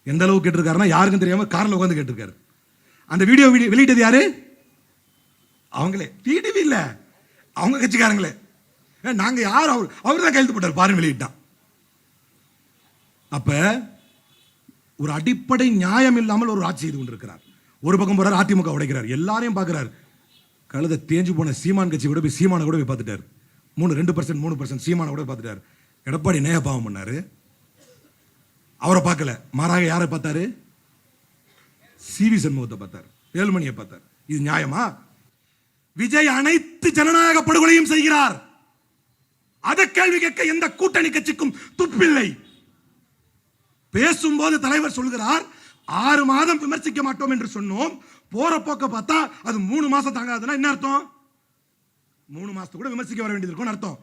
Speaker 1: எந்த அளவுக்கு கேட்டிருக்காருன்னா யாருக்கும் தெரியாம கார்ல உட்காந்து கேட்டிருக்காரு. அந்த வீடியோ வெளியிட்டது யாரு? அவங்களே, டிடிவி இல்ல, அவங்க கட்சிக்காரங்களே. நாங்க யார்? அவர் தான் கையெழுத்து போட்டார் பாருங்க, வெளியிட்டான். அப்ப ஒரு அடிப்படை நியாயம் இல்லாமல் ஒரு ஆட்சி செய்து கொண்டிருக்கிறார். ஒரு பக்கம் போறார், அதிமுக உடைக்கிறார், எல்லாரையும் பார்க்கிறார். கழுத தேஞ்சு போன சீமான் கட்சி கூட போய் சீமான கூட போய் பார்த்துட்டார். 2% 3% சீமான கூட பார்த்துட்டார். எடப்பாடி நேய பாவம் பண்ணாரு, அவரை பார்க்கல. மாறாக யாரை பார்த்தாரு? சிவி சண்முகத்தை பார்த்தார், வேலுமணியை பார்த்தார். இது நியாயமா? விஜய் அனைத்து ஜனநாயக படுகொலையும் செய்கிறார். அதை கேள்வி கேட்க எந்த கூட்டணி கட்சிக்கும் துப்பில்லை. பேசும்போது தலைவர் சொல்கிறார், 6 மாதம் விமர்சிக்க மாட்டோம் என்று சொன்னோம், போற போக்க பார்த்தா அது 3 மாசம் தாங்காதுன்னா என்ன அர்த்தம்? 3 மாசத்துக்கு கூட விமர்சிக்க வர வேண்டியது இருக்கும் அர்த்தம்.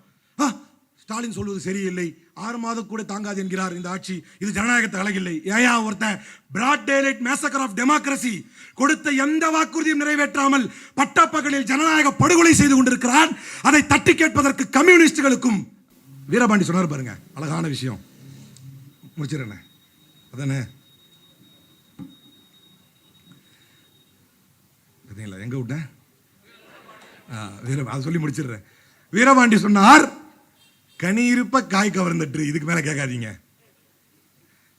Speaker 1: ஸ்டாலின் சொல்வது சரியில்லை, 6 மாதம் கூட தாங்காது என்கிறார் இந்த ஆட்சி, இது ஜனநாயகத்தை அழகில்லை. ஏயா ஒருத்தன் broad daylight massacre of democracy கொடுத்த எந்த வாக்குறுதியும் நிறைவேற்றாமல் பட்டப்பகலில் ஜனநாயக படுகொலை செய்து கொண்டிருக்கிறான். அதை தட்டி கேட்பதற்கு கம்யூனிஸ்டுகளுக்கும் வீரபாண்டி சொன்னார் பாருங்க, அழகான விஷயம். முடிச்சிடறேன் அதானே, எங்க விட்டேன், அதை சொல்லி முடிச்சிடுறேன். வீரபாண்டி சொன்னார், கனி இருப்ப காய் கவர்ந்துட்டு, இதுக்கு மேல கேட்காதீங்க.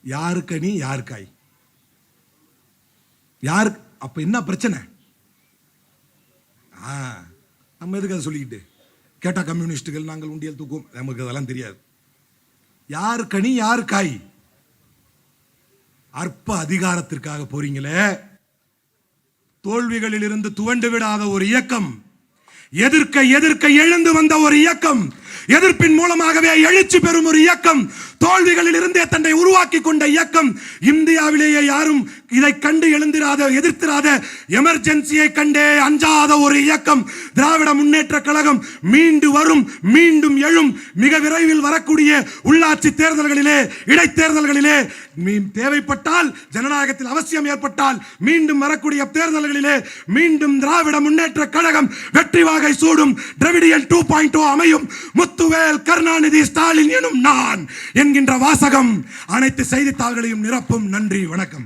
Speaker 1: யாரு கனி யார் காய், யாரு? அப்ப என்ன பிரச்சனை? நம்ம எதுக்கு அதை சொல்லிக்கிட்டு? கேட்டா கம்யூனிஸ்டுகள் நாங்கள் உண்டியல் தூக்கும், நமக்கு அதெல்லாம் தெரியாது. யார் கனி யார் காய்? அற்ப அதிகாரத்திற்காக போறீங்களே, தோல்விகளில் இருந்து துவண்டு விடாத ஒரு இயக்கம், எதிர்க்க எதிர்க்க எழுந்து வந்த ஒரு இயக்கம், எதிர்ப்பின் மூலமாகவே எழுச்சி பெறும் ஒரு இயக்கம், தோல்விகளில் இருந்தே தன்னை உருவாக்கி கொண்ட இயக்கம். இந்தியாவிலேயே யாரும் இதை கண்டு எழுந்திராத, எதிர்த்திராத, எமர்ஜென்சியை கண்டே அஞ்சாத ஒரு இயக்கம் திராவிட முன்னேற்ற கழகம். மீண்டு வரும், மீண்டும் எழும். மிக விரைவில் வரக்கூடிய உள்ளாட்சி தேர்தல்களிலே, இடைத்தேர்தல்களிலே, தேவைப்பட்டால் ஜனநாயகத்தில் அவசியம் ஏற்பட்டால் மீண்டும் வரக்கூடிய தேர்தல்களிலே மீண்டும் திராவிட முன்னேற்ற கழகம் வெற்றி வாகை சூடும். திராவிடியன் 2.0 அமையும். முத்துவேல் கருணாநிதி ஸ்டாலின் எனும் நான் என்கின்ற வாசகம் அனைத்து செய்தித்தாள்களையும் நிரப்பும். நன்றி, வணக்கம்.